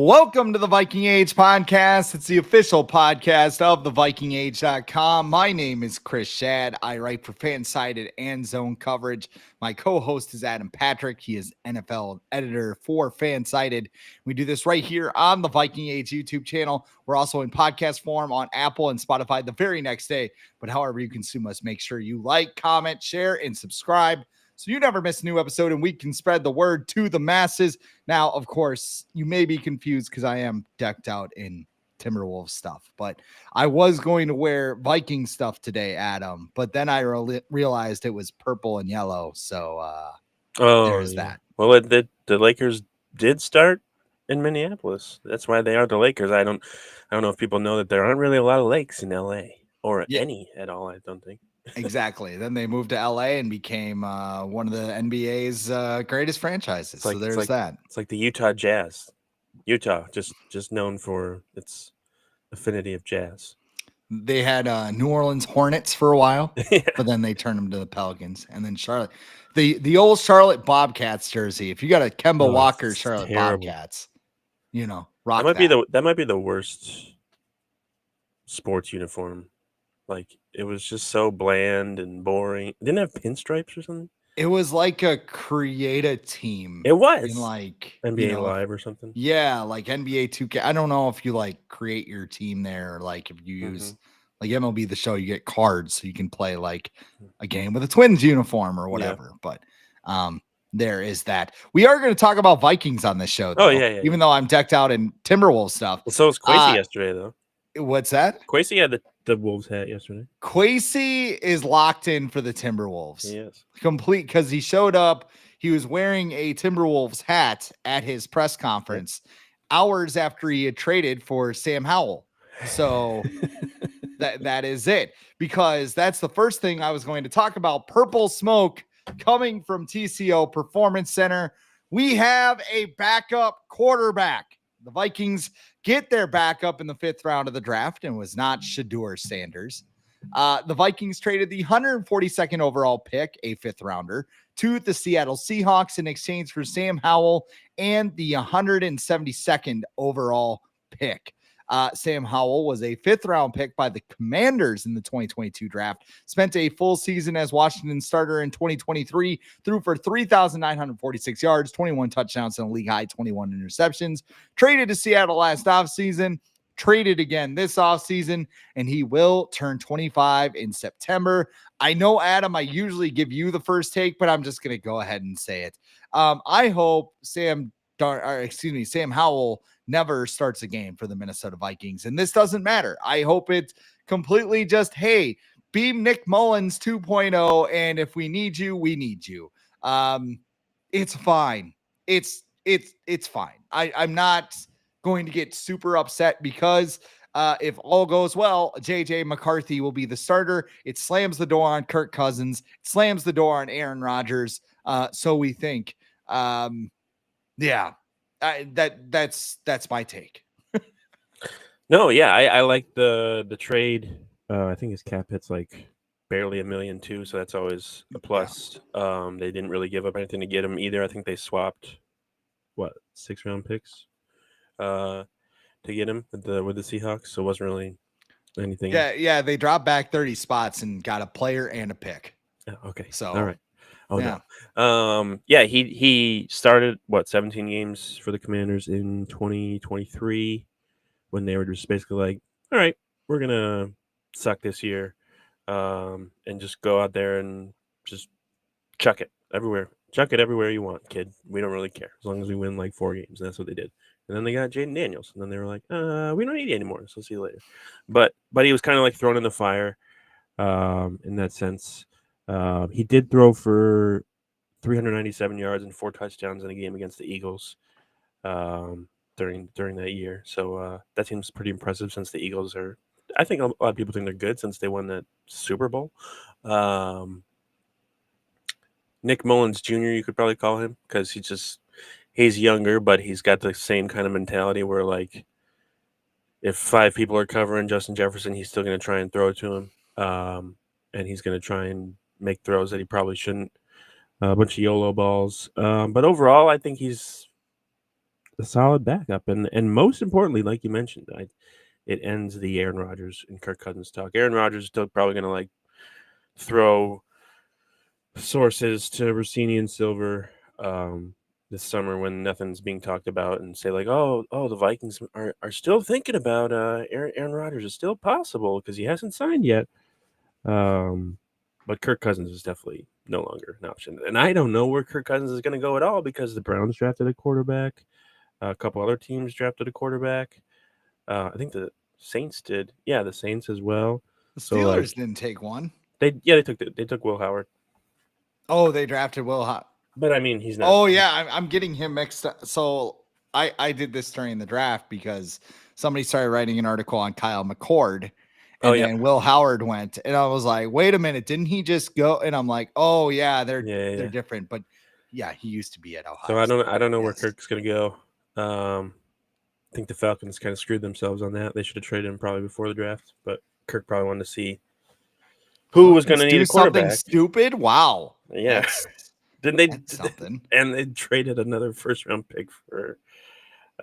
Welcome to the Viking Age podcast. It's the official podcast of the VikingAge.com. My name is Chris Schad. I write for Fansided and Zone Coverage. My co-host is Adam Patrick. He is NFL editor for Fansided. We do this right here on the Viking Age YouTube channel. We're also in podcast form on Apple and Spotify the very next day. But however you consume us, make sure you like, comment, share, and subscribe, so you never miss a new episode and we can spread the word to the masses. Now, of course, you may be confused because I am decked out in Timberwolves stuff, but I was going to wear Viking stuff today, Adam, but then I realized it was purple and yellow. So there's that. Well, the Lakers did start in Minneapolis. That's why they are the Lakers. I don't know if people know that there aren't really a lot of lakes in LA or any at all, I don't think. Exactly. Then they moved to LA and became one of the NBA's greatest franchises. So there's that. It's like the Utah Jazz. Utah, just known for its affinity of jazz. They had New Orleans Hornets for a while, but then they turned them to the Pelicans. And then Charlotte, the old Charlotte Bobcats jersey. If you got a Kemba Walker Charlotte terrible. Bobcats, rock that might be the worst sports uniform. Like, it was just so bland and boring. It didn't have pinstripes or something. It was like a create a team. It was like NBA Live or something. Yeah, like NBA 2K. I don't know if you like create your team there, or like if you use like MLB The Show, you get cards so you can play like a game with a Twins uniform or whatever. Yeah. But there is that. We are going to talk about Vikings on this show, though, oh yeah. Even though I'm decked out in Timberwolves stuff. Well, so was Quasey yesterday, though. What's that? Quasey had the Wolves hat yesterday. Quasey is locked in for the Timberwolves. Yes. Complete, because he showed up. He was wearing a Timberwolves hat at his press conference hours after he had traded for Sam Howell. So that is it. Because that's the first thing I was going to talk about. Purple smoke coming from TCO Performance Center. We have a backup quarterback. The Vikings get their backup in the 5th round of the draft, and was not Shedeur Sanders. The Vikings traded the 142nd overall pick, a 5th rounder, to the Seattle Seahawks in exchange for Sam Howell and the 172nd overall pick. Sam Howell was a 5th round pick by the Commanders in the 2022 draft, spent a full season as Washington starter in 2023, threw for 3,946 yards, 21 touchdowns, and a league high 21 interceptions, traded to Seattle last offseason, traded again this offseason, and he will turn 25 in September. I know, Adam, I usually give you the first take, but I'm just going to go ahead and say it. I hope Sam Howell never starts a game for the Minnesota Vikings. And this doesn't matter. I hope it's completely just, hey, be Nick Mullins 2.0. And if we need you, we need you. It's fine. It's fine. I'm not going to get super upset because if all goes well, JJ McCarthy will be the starter. It slams the door on Kirk Cousins. It slams the door on Aaron Rodgers. So we think, that's my take. No, yeah, I like the trade. I think his cap hit's like barely $1 million too, so that's always a plus. Yeah. They didn't really give up anything to get him either. I think they swapped 6 round picks to get him with the Seahawks, so it wasn't really anything. Yeah, they dropped back 30 spots and got a player and a pick. Yeah, okay, so all right. Oh yeah. No. He started 17 games for the Commanders in 2023 when they were just basically like, all right, we're gonna suck this year, and just go out there and just chuck it everywhere you want, kid. We don't really care as long as we win like 4 games. And that's what they did. And then they got Jaden Daniels, and then they were like, we don't need you anymore, so see you later. But he was kind of like thrown in the fire, in that sense. He did throw for 397 yards and 4 touchdowns in a game against the Eagles during that year. So that seems pretty impressive since the Eagles are, I think a lot of people think they're good since they won that Super Bowl. Nick Mullins Jr., you could probably call him, because he's younger, but he's got the same kind of mentality where, like, if 5 people are covering Justin Jefferson, he's still going to try and throw it to him. And he's going to try and make throws that he probably shouldn't. A bunch of YOLO balls. But overall, I think he's a solid backup, and most importantly, like you mentioned, it ends the Aaron Rodgers and Kirk Cousins talk. Aaron Rodgers is still probably going to like throw sources to Rossini and Silver this summer when nothing's being talked about and say like, oh, the Vikings are still thinking about Aaron Rodgers. It's still possible because he hasn't signed yet. But Kirk Cousins is definitely no longer an option. And I don't know where Kirk Cousins is going to go at all because the Browns drafted a quarterback. A couple other teams drafted a quarterback. I think the Saints did. Yeah, the Saints as well. The So Steelers didn't take one. they took Will Howard. Oh, they drafted Will Howard. But I mean, he's not. Oh yeah, I'm getting him mixed up. So I did this during the draft because somebody started writing an article on Kyle McCord. And then Will Howard went, and I was like, "Wait a minute, didn't he just go?" And I'm like, "Oh yeah, they're different." But yeah, he used to be at Ohio. So I don't know where Kirk's gonna go. I think the Falcons kind of screwed themselves on that. They should have traded him probably before the draft, but Kirk probably wanted to see who was going to need a quarterback. Something stupid. Wow. Yeah. Didn't they something? And they traded another first round pick for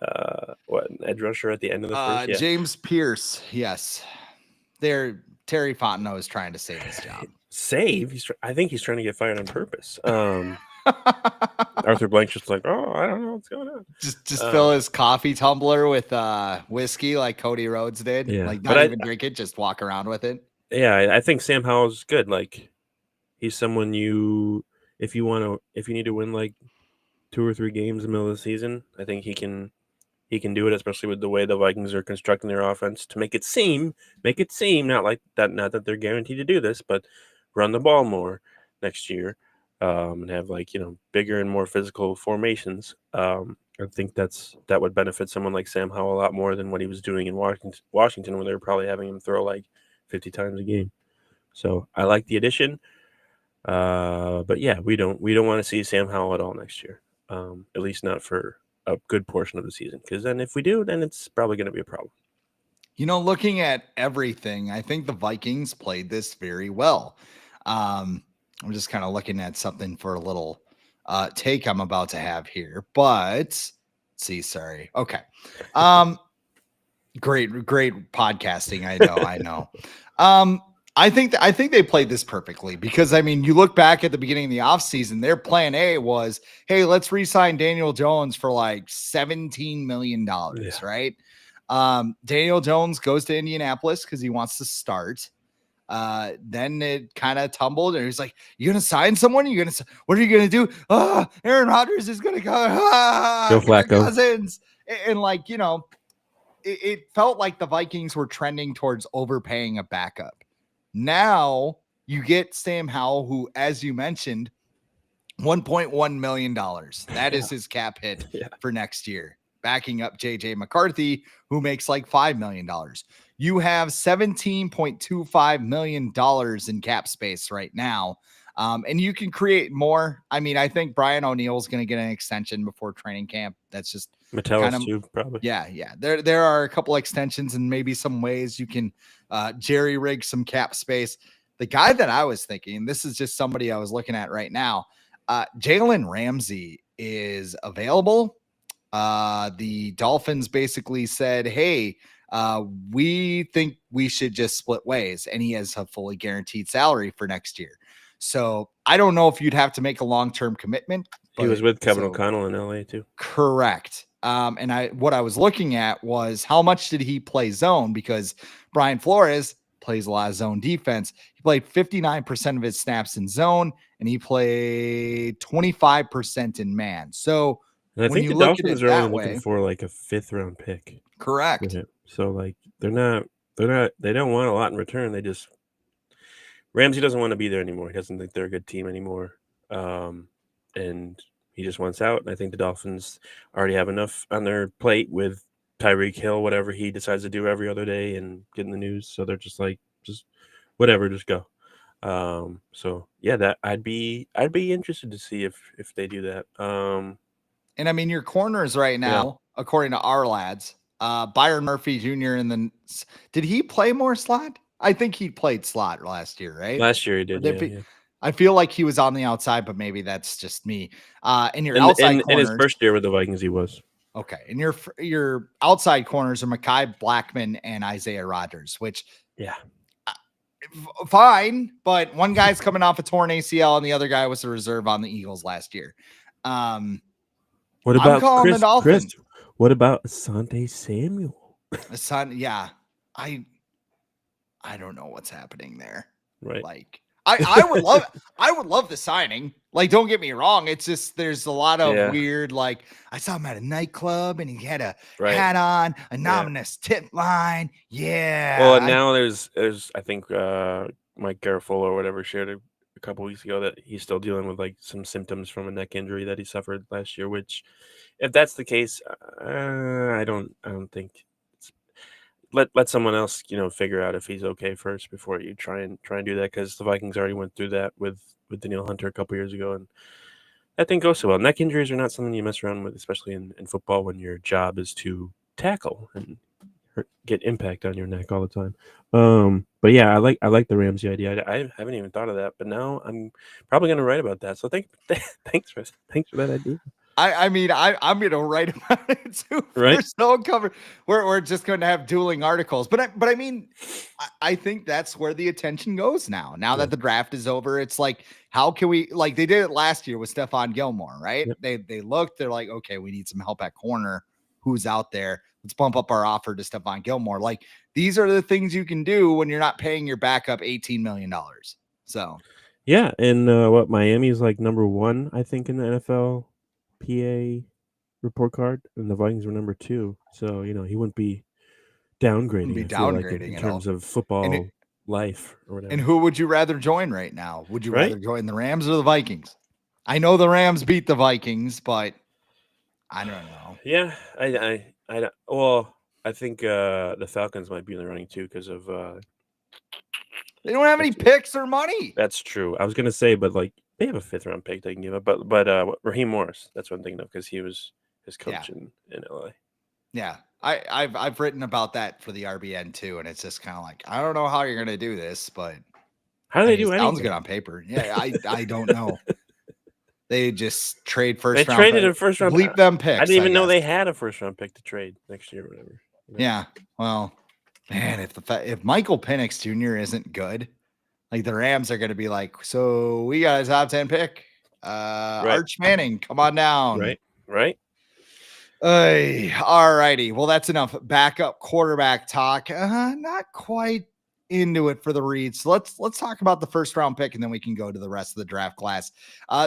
an edge rusher at the end of the first. Yeah. James Pierce. Yes. Terry Fontenot is trying to save his job. I think he's trying to get fired on purpose. Arthur Blank's just like, oh, I don't know what's going on. Just fill his coffee tumbler with whiskey like Cody Rhodes did. Yeah. Like not even drink it, just walk around with it. Yeah, I think Sam Howell's good. Like he's someone if you need to win like 2 or 3 games in the middle of the season, I think he can do it, especially with the way the Vikings are constructing their offense to make it seem not that they're guaranteed to do this, but run the ball more next year, and have like, bigger and more physical formations. I think that would benefit someone like Sam Howell a lot more than what he was doing in Washington, where they were probably having him throw like 50 times a game. So I like the addition. But yeah, we don't want to see Sam Howell at all next year. At least not for a good portion of the season, because then if we do, then it's probably going to be a problem. Looking at everything, I think the Vikings played this very well. I'm just kind of looking at something for a little take I'm about to have here, but let's see. Sorry. Okay. Great podcasting. I know. I think they played this perfectly because, I mean, you look back at the beginning of the offseason, their plan A was, hey, let's re-sign Daniel Jones for like $17 million, right? Daniel Jones goes to Indianapolis because he wants to start. Then it kind of tumbled, and he's like, "You gonna sign someone? What are you gonna do? Aaron Rodgers is gonna go. Joe Flacco. Cousins." And like, it felt like the Vikings were trending towards overpaying a backup. Now you get Sam Howell, who, as you mentioned, $1.1 million. That is his cap hit for next year, backing up JJ McCarthy, who makes like $5 million. You have $17.25 million in cap space right now. And you can create more. I mean, I think Brian O'Neill is going to get an extension before training camp. That's just Metellus too, probably. Yeah. There are a couple extensions and maybe some ways you can jerry rig some cap space. The guy that I was thinking, this is just somebody I was looking at right now. Jalen Ramsey is available. The Dolphins basically said, hey, we think we should just split ways, and he has a fully guaranteed salary for next year. So I don't know if you'd have to make a long-term commitment. He was with Kevin O'Connell in LA too. Correct. And what I was looking at was how much did he play zone, because Brian Flores plays a lot of zone defense. He played 59% of his snaps in zone, and he played 25% in man. So and I think the Dolphins are only looking for like a 5th round pick. Correct. So like they don't want a lot in return. Ramsey doesn't want to be there anymore. He doesn't think they're a good team anymore. And he just wants out. And I think the Dolphins already have enough on their plate with Tyreek Hill, whatever he decides to do every other day and get in the news. So they're just like, just whatever, just go. So yeah, that I'd be interested to see if they do that. And I mean, your corners right now, according to our lads, Byron Murphy Jr. Did he play more slot? I think he played slot last year, right? Last year he did. I feel like he was on the outside, but maybe that's just me. And your outside corners, in his first year with the Vikings, he was. Okay, and your outside corners are Mekhi Blackman and Isaiah Rodgers, which Yeah. Fine, but one guy's coming off a torn ACL and the other guy was a reserve on the Eagles last year. What I'm about calling the Dolphins. What about Asante Samuel? Son, yeah, I don't know what's happening there. Right. Like, I would love the signing. Like, don't get me wrong. It's just there's a lot of weird. Like, I saw him at a nightclub and he had a hat on, anonymous tip line. Yeah. Well, now there's I think Mike Garafolo or whatever shared a couple weeks ago that he's still dealing with like some symptoms from a neck injury that he suffered last year. Which, if that's the case, I don't think. Let someone else figure out if he's okay first before you try and do that, because the Vikings already went through that with Danielle Hunter a couple years ago, and that didn't go so well. Neck injuries are not something you mess around with, especially in football when your job is to tackle and get impact on your neck all the time. But yeah, I like the Ramsey idea. I haven't even thought of that, but now I'm probably going to write about that. So thanks for that idea. I mean, I'm going to write about it too. Right. So cover. We're just going to have dueling articles, but I mean, I think that's where the attention goes now. Now that the draft is over, it's like, how can we, like they did it last year with Stephon Gilmore, right? Yep. They looked, they're like, okay, we need some help at corner. Who's out there? Let's bump up our offer to Stephon Gilmore. Like, these are the things you can do when you're not paying your backup $18 million. So, yeah. And what Miami's like number 1, I think, in the NFL PA report card, and the Vikings were number 2. So, he wouldn't be downgrading. I feel like in terms of football life or whatever. And who would you rather join right now? Would you rather join the Rams or the Vikings? I know the Rams beat the Vikings, but I don't know. Yeah, I think the Falcons might be in the running too because of they don't have any picks or money. That's true. I was gonna say, but like they have a 5th round pick they can give up. But Raheem Morris, that's what I'm thinking of, because he was his coach in LA. Yeah, I've written about that for the RBN too, and it's just kind of like, I don't know how you're gonna do this, but how do they do anything? Sounds good on paper. Yeah, I don't know. They just trade first round. They traded a first round. Bleep them picks. I didn't even know they had a first round pick to trade next year or whatever. Yeah. Well, man, if Michael Penix Jr. isn't good, like the Rams are going to be like, so we got a top 10 pick. Arch Manning, come on down. Right. All righty. Well, that's enough backup quarterback talk. Not quite into it for the Reeds. So let's talk about the first round pick, and then we can go to the rest of the draft class.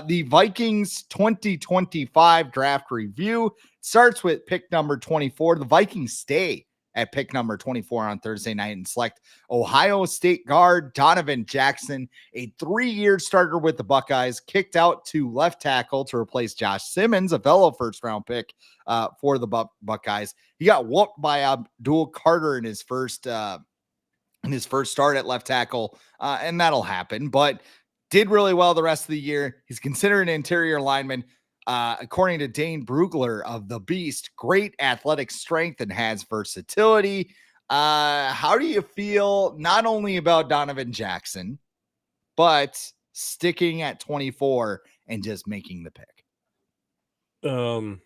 The Vikings 2025 draft review starts with pick number 24. The Vikings stay at pick number 24 on Thursday night and select Ohio State guard Donovan Jackson, a 3-year starter with the Buckeyes, kicked out to left tackle to replace Josh Simmons, a fellow first round pick for the Buckeyes. He got whooped by Abdul Carter in his first start at left tackle, and that'll happen, but did really well the rest of the year. He's considered an interior lineman. According to Dane Brugler of The Beast, great athletic strength and has versatility. How do you feel not only about Donovan Jackson, but sticking at 24 and just making the pick? Well,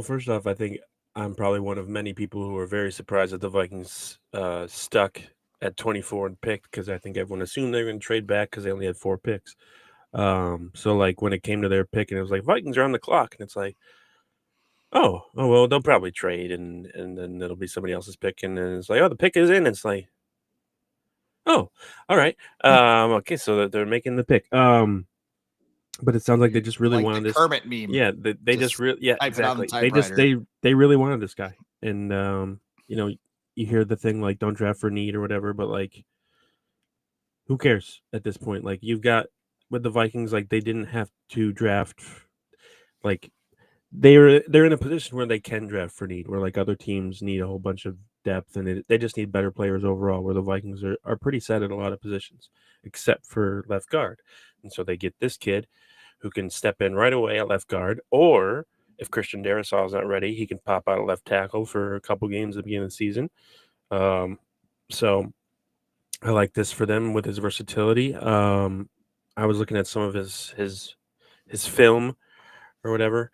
first off, I think I'm probably one of many people who are very surprised that the Vikings stuck at 24 and picked, because I think everyone assumed they were going to trade back because they only had 4 picks. So like when it came to their pick and it was like Vikings are on the clock, and it's like, oh well, they'll probably trade and then it'll be somebody else's pick, and then it's like, oh, the pick is in. It's like, oh, all right. Okay, so they're making the pick. But it sounds like they just really like wanted the this Kermit meme. Yeah, they just really exactly. They really wanted this guy, and you hear the thing like don't draft for need or whatever, but like who cares at this point? Like you've got with the Vikings, like they didn't have to draft, like they're in a position where they can draft for need, where like other teams need a whole bunch of depth and they just need better players overall, where the Vikings are pretty set at a lot of positions except for left guard. And so they get this kid who can step in right away at left guard, or if Christian Darrisaw is not ready, he can pop out at left tackle for a couple games at the beginning of the season. So I like this for them with his versatility. I was looking at some of his film or whatever.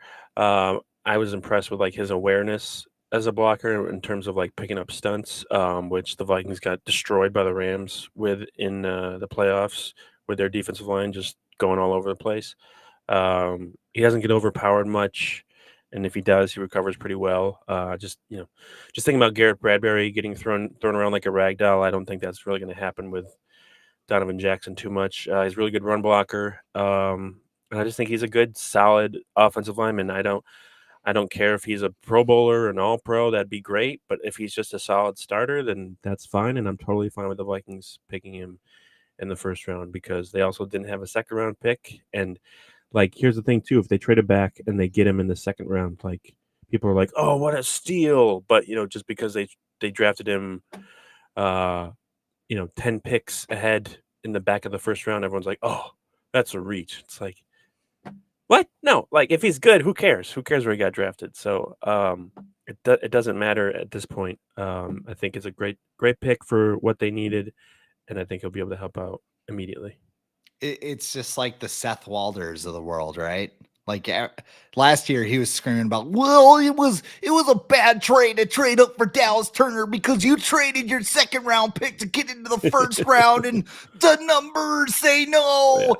I was impressed with like his awareness as a blocker in terms of like picking up stunts, which the Vikings got destroyed by the Rams with in the playoffs with their defensive line just going all over the place. He doesn't get overpowered much, and if he does, he recovers pretty well. Just thinking about Garrett Bradbury getting thrown around like a rag doll. I don't think that's really going to happen with Donovan Jackson too much. He's a really good run blocker, and I just think he's a good, solid offensive lineman. I don't care if he's a Pro Bowler or an All Pro. That'd be great. But if he's just a solid starter, then that's fine, and I'm totally fine with the Vikings picking him in the first round because they also didn't have a second round pick. And like, here's the thing too: if they trade it back and they get him in the second round, like people are like, "Oh, what a steal!" But just because they drafted him, 10 picks ahead in the back of the first round, everyone's like, "Oh, that's a reach." It's like, what? No, like if he's good, who cares? Who cares where he got drafted? So it doesn't matter at this point. I think it's a great pick for what they needed, and I think he'll be able to help out immediately. It's just like the Seth Walders of the world, right? Like last year, he was screaming about, well, it was a bad trade to trade up for Dallas Turner because you traded your second round pick to get into the first round, and the numbers say no.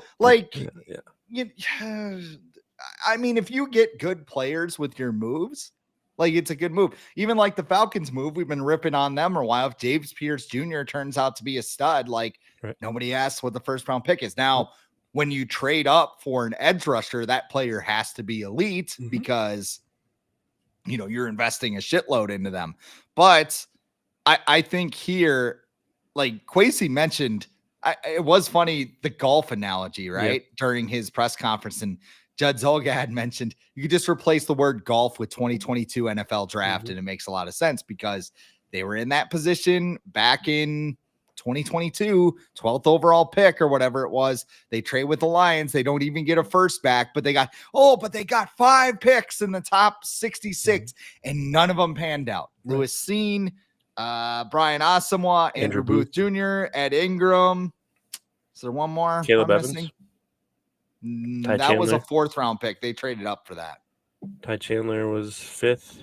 I mean, if you get good players with your moves, like it's a good move. Even like the Falcons move, we've been ripping on them for a while. If James Pierce Jr. turns out to be a stud, like nobody asks what the first round pick is. Now, when you trade up for an edge rusher, that player has to be elite because you're investing a shitload into them. But I think here, like Kwesi mentioned, it was funny, the golf analogy, right? During his press conference, and Judd Zolgad mentioned you could just replace the word golf with 2022 NFL draft, and it makes a lot of sense because they were in that position back in 2022, 12th overall pick or whatever it was. They trade with the Lions. They don't even get a first back, but they got 5 picks in the top 66, and none of them panned out. Lewis Seen, Brian Asamoah, Andrew Booth Jr., Ed Ingram. Is there one more? Caleb Evans. Missing? That was a 4th round pick. They traded up for that. Ty Chandler was 5th.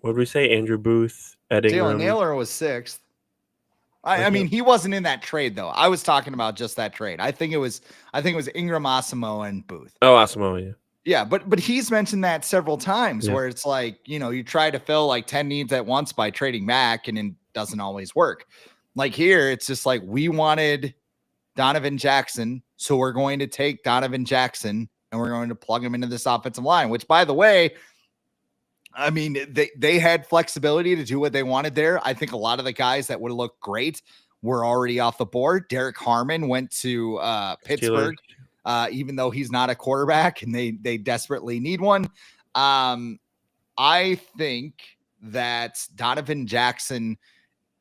What did we say? Andrew Booth, Ed Ingram. Jalen Naylor was 6th. I mean, he wasn't in that trade though. I was talking about just that trade. I think it was Ingram, Asamoah, and Booth. Oh, Asamoah, yeah. Yeah, but he's mentioned that several times where it's like, you try to fill like 10 needs at once by trading back, and it doesn't always work. Like here, it's just like we wanted Donovan Jackson, so we're going to take Donovan Jackson and we're going to plug him into this offensive line, which, by the way, I mean, they had flexibility to do what they wanted there. I think a lot of the guys that would have looked great were already off the board. Derek Harmon went to Pittsburgh, even though he's not a quarterback and they desperately need one. I think that Donovan Jackson,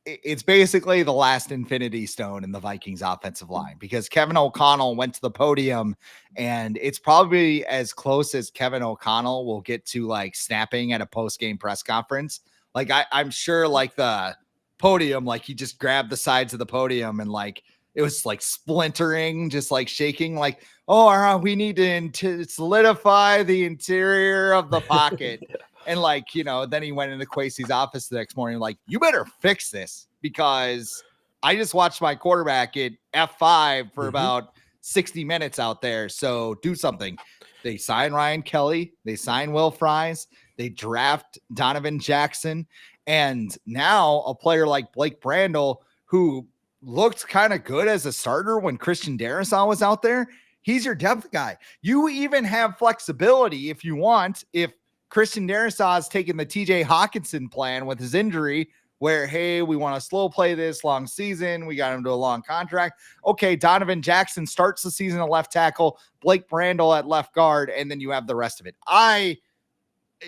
it's basically the last infinity stone in the Vikings offensive line, because Kevin O'Connell went to the podium, and it's probably as close as Kevin O'Connell will get to like snapping at a post-game press conference. Like I'm sure like the podium, like he just grabbed the sides of the podium and like it was like splintering, just like shaking, like, oh, we need to solidify the interior of the pocket. And like, then he went into Kwesi's office the next morning, like, you better fix this because I just watched my quarterback at F5 for about 60 minutes out there. So do something. They sign Ryan Kelly. They sign Will Fries. They draft Donovan Jackson. And now a player like Blake Brandel, who looked kind of good as a starter when Christian Darrisaw was out there, he's your depth guy. You even have flexibility if you want. If Christian Darrisaw has taken the TJ Hawkinson plan with his injury, where, hey, we want to slow play this long season. We got him to a long contract. Okay, Donovan Jackson starts the season at left tackle, Blake Brandel at left guard, and then you have the rest of it.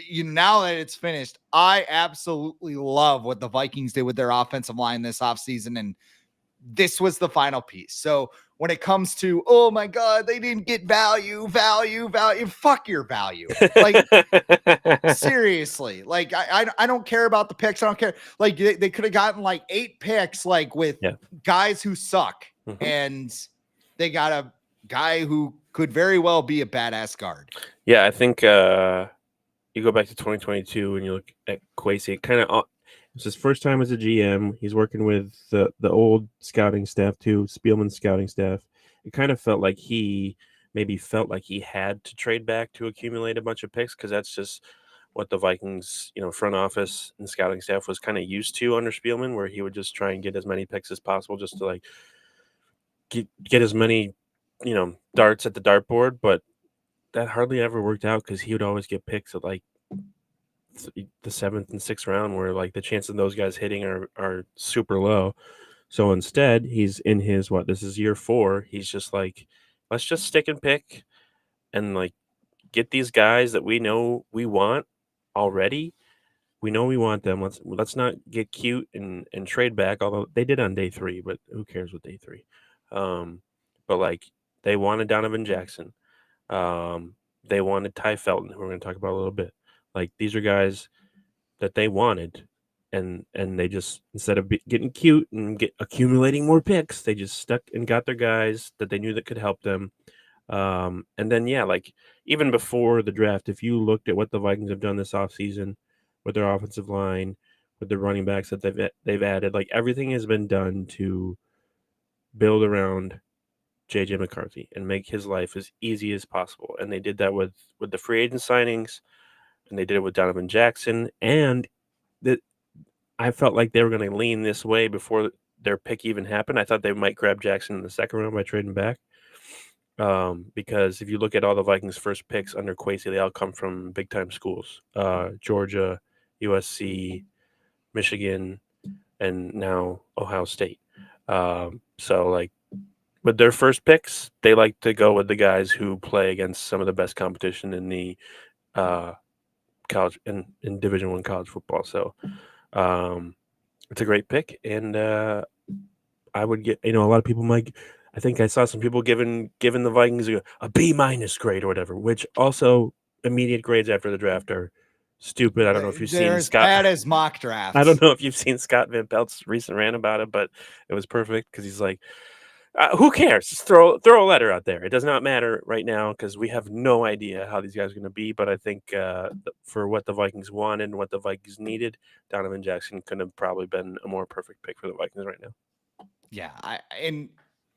Now that it's finished, I absolutely love what the Vikings did with their offensive line this offseason, and this was the final piece. So when it comes to, oh my God, they didn't get value, fuck your value. Like, seriously, like I don't care about the picks. I don't care. Like they could have gotten like 8 picks, like with guys who suck. And they got a guy who could very well be a badass guard. Yeah, I think you go back to 2022 and you look at Kwesi. It's his first time as a GM. He's working with the old scouting staff too, Spielman's scouting staff. It kind of felt like he had to trade back to accumulate a bunch of picks because that's just what the Vikings, front office and scouting staff was kind of used to under Spielman, where he would just try and get as many picks as possible just to like get as many, darts at the dartboard. But that hardly ever worked out because he would always get picks at like the 7th and 6th round, where like the chance of those guys hitting are super low. So instead, he's in this is year 4. He's just like, let's just stick and pick and like get these guys that we know we want already. We know we want them. Let's not get cute and trade back. Although they did on day 3, but who cares with day 3? But like they wanted Donovan Jackson. They wanted Ty Felton, who we're going to talk about a little bit. Like these are guys that they wanted, and they just, instead of getting cute and accumulating more picks, they just stuck and got their guys that they knew that could help them. And then like even before the draft, if you looked at what the Vikings have done this offseason with their offensive line, with their running backs that they've added, like everything has been done to build around JJ McCarthy and make his life as easy as possible. And they did that with the free agent signings, and they did it with Donovan Jackson. And I felt like they were going to lean this way before their pick even happened. I thought they might grab Jackson in the 2nd round by trading back. Because if you look at all the Vikings' first picks under Kwesi, they all come from big-time schools. Georgia, USC, Michigan, and now Ohio State. So, like, with their first picks, they like to go with the guys who play against some of the best competition in the college in Division I college football. So it's a great pick, and I would get, a lot of people might. I think I saw some people giving the Vikings a B- grade or whatever, which also immediate grades after the draft are stupid. I don't know if you've seen Scott. That is mock draft. I don't know if you've seen Scott Van Pelt's recent rant about it, but it was perfect because he's like, who cares? Just throw a letter out there. It does not matter right now because we have no idea how these guys are going to be. But I think for what the Vikings wanted and what the Vikings needed, Donovan Jackson could have probably been a more perfect pick for the Vikings right now. Yeah,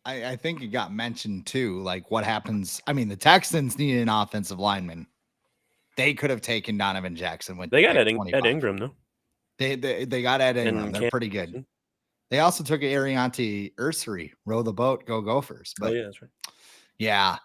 I think it got mentioned too. Like what happens? I mean, the Texans needed an offensive lineman. They could have taken Donovan Jackson when they got Ed Ingram though. They got Ed Ingram. They're pretty good. They also took Ariante Ursary, row the boat, go Gophers. But yeah, that's right. Yeah.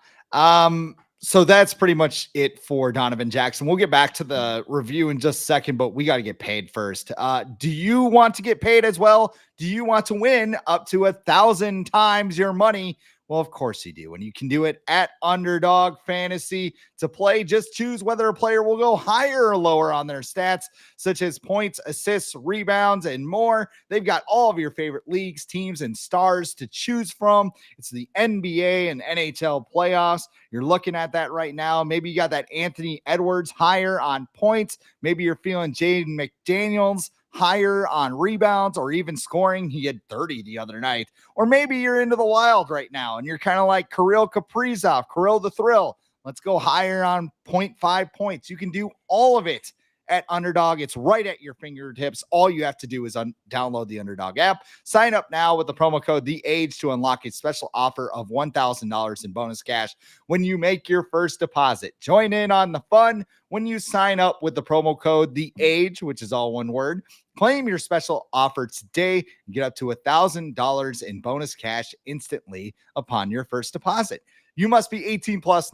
So that's pretty much it for Donovan Jackson. We'll get back to the review in just a second, but we got to get paid first. Do you want to get paid as well? Do you want to win up to 1,000 times your money? Well, of course you do. And you can do it at Underdog Fantasy. To play, just choose whether a player will go higher or lower on their stats, such as points, assists, rebounds, and more. They've got all of your favorite leagues, teams, and stars to choose from. It's the NBA and NHL playoffs. You're looking at that right now. Maybe you got that Anthony Edwards higher on points. Maybe you're feeling Jaden McDaniels higher on rebounds or even scoring. He had 30 the other night. Or maybe you're into the Wild right now and you're kind of like Kirill Kaprizov, Kirill the Thrill. Let's go higher on 0.5 points. You can do all of it at Underdog. It's right at your fingertips. All you have to do is download the Underdog app. Sign up now with the promo code THEAGE to unlock a special offer of $1,000 in bonus cash when you make your first deposit. Join in on the fun when you sign up with the promo code THEAGE, which is all one word. Claim your special offer today and get up to $1,000 in bonus cash instantly upon your first deposit. You must be 18 plus,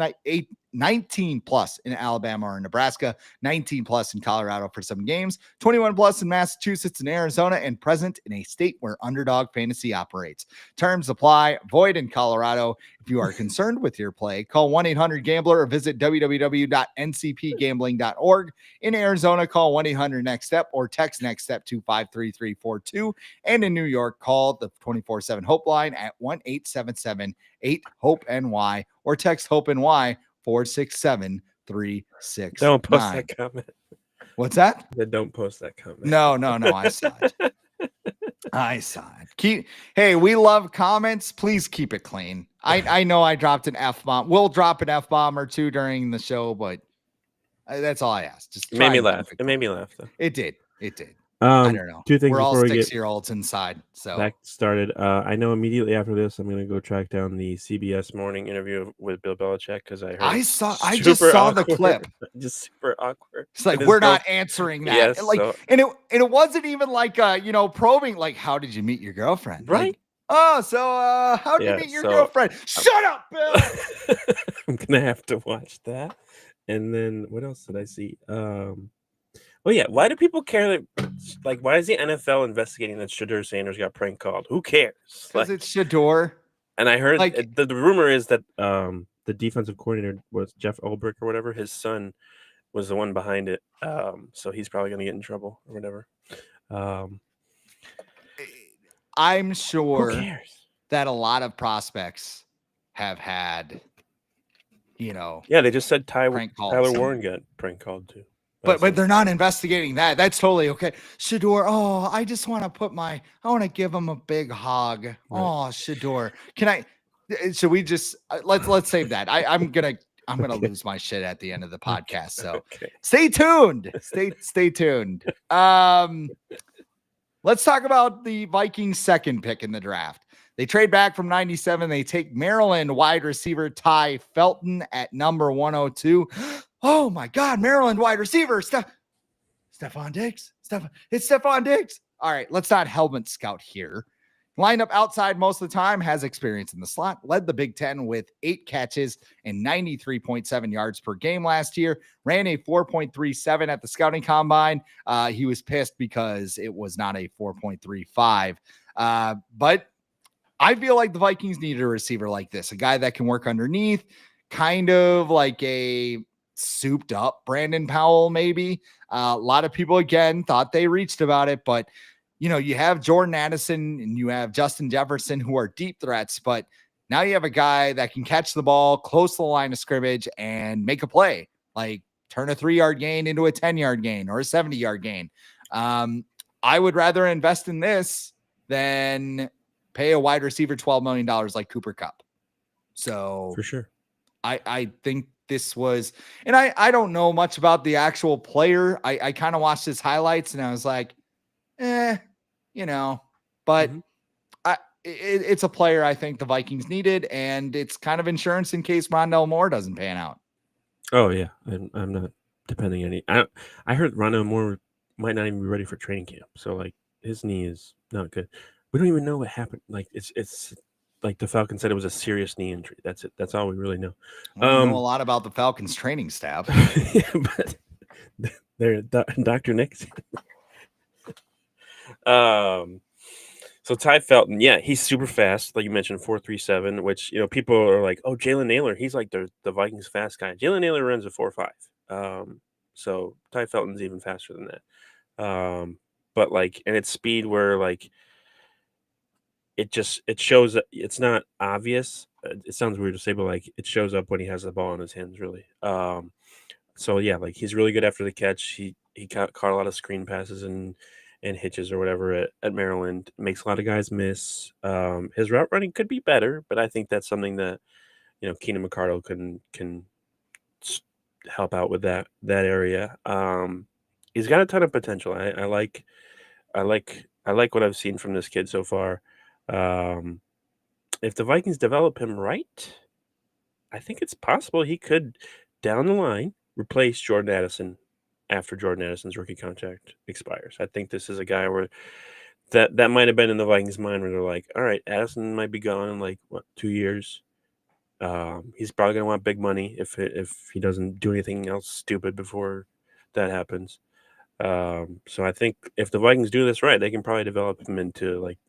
19 plus in Alabama or Nebraska, 19 plus in Colorado for some games, 21 plus in Massachusetts and Arizona, and present in a state where Underdog Fantasy operates. Terms apply, void in Colorado. If you are concerned with your play, call 1-800-GAMBLER or visit www.ncpgambling.org. In Arizona, call 1-800-NEXT-STEP or text NEXT-STEP to 53342. And in New York, call the 24/7 Hope line at 1-877-8-HOPE-NY or text HOPE-NY 467-369. Don't post that comment. What's that? Don't post that comment. No, I saw it. I saw it. Hey, we love comments. Please keep it clean. I know I dropped an F-bomb. We'll drop an F-bomb or two during the show, but that's all I asked. Just It made try me and laugh. keep It made me clean. laugh, though. It did. I don't know. 2 things We're all before we get 6-year-olds inside. So back started. I know immediately after this, I'm going to go track down the CBS morning interview with Bill Belichick because I heard I just saw the clip. Just super awkward. It's like, we're not answering that. Yes, Like, so, and it wasn't even like probing, like, how did you meet your girlfriend? right? Like, oh, so how did you meet your girlfriend? Shut up, Bill. I'm gonna have to watch that. And then what else did I see? Oh yeah, why do people care that, like, why is the NFL investigating that Shedeur Sanders got prank called? Who cares? Because it's Shedeur. And I heard Like, the rumor is that the defensive coordinator was Jeff Ulbrich or whatever. His son was the one behind it. So he's probably gonna get in trouble or whatever. I'm Who sure cares? that a lot of prospects have had, Yeah, they just said prank calls. Tyler Warren got prank called too. But they're not investigating that. That's totally okay. Shedeur, I just want to I want to give him a big hug. Right. Oh, Shedeur. Should we just let's save that. I'm gonna lose my shit at the end of the podcast. So Stay tuned. Stay tuned. Let's talk about the Vikings' second pick in the draft. They trade back from 97. They take Maryland wide receiver Ty Felton at number 102. Oh my God, Maryland wide receiver, Stephon Diggs. It's Stephon Diggs. All right, let's not helmet scout here. Lined up outside most of the time, has experience in the slot, led the Big Ten with 8 catches and 93.7 yards per game last year, ran a 4.37 at the scouting combine. He was pissed because it was not a 4.35. But I feel like the Vikings needed a receiver like this, a guy that can work underneath, kind of like a souped up Brandon Powell, maybe. A lot of people, again, thought they reached about it, but you have Jordan Addison and you have Justin Jefferson who are deep threats, but now you have a guy that can catch the ball close to the line of scrimmage and make a play, like turn a 3-yard gain into a 10-yard gain or a 70-yard gain. I would rather invest in this than pay a wide receiver $12 million like Cooper Kupp. So for sure. I think this was, and I don't know much about the actual player. I kind of watched his highlights and I was like, but it's a player I think the Vikings needed, and it's kind of insurance in case Rondell Moore doesn't pan out. Oh yeah, I'm not depending any. I heard Rondell Moore might not even be ready for training camp, so like his knee is not good. We don't even know what happened. Like it's like the Falcons said it was a serious knee injury. That's it. That's all we really know. I know a lot about the Falcons training staff. Yeah, but they're Dr. Nick's. So Ty Felton, yeah, he's super fast, like you mentioned, 4.37, which people are like, oh, Jalen Naylor, he's like the Vikings fast guy. Jalen Naylor runs a 4.5. So Ty Felton's even faster than that. But like, and it's speed where like it shows that it's not obvious. It sounds weird to say, but like it shows up when he has the ball in his hands, really. So yeah, like he's really good after the catch. He caught a lot of screen passes and hitches or whatever at Maryland. Makes a lot of guys miss. His route running could be better, but I think that's something that Keenan McCardle can help out with that area. He's got a ton of potential. I like what I've seen from this kid so far. If the Vikings develop him right, I think it's possible he could down the line replace Jordan Addison after Jordan Addison's rookie contract expires. I think this is a guy where that might have been in the Vikings' mind where they're like, all right, Addison might be gone in like 2 years. He's probably gonna want big money if he doesn't do anything else stupid before that happens. So I think if the Vikings do this right, they can probably develop him into like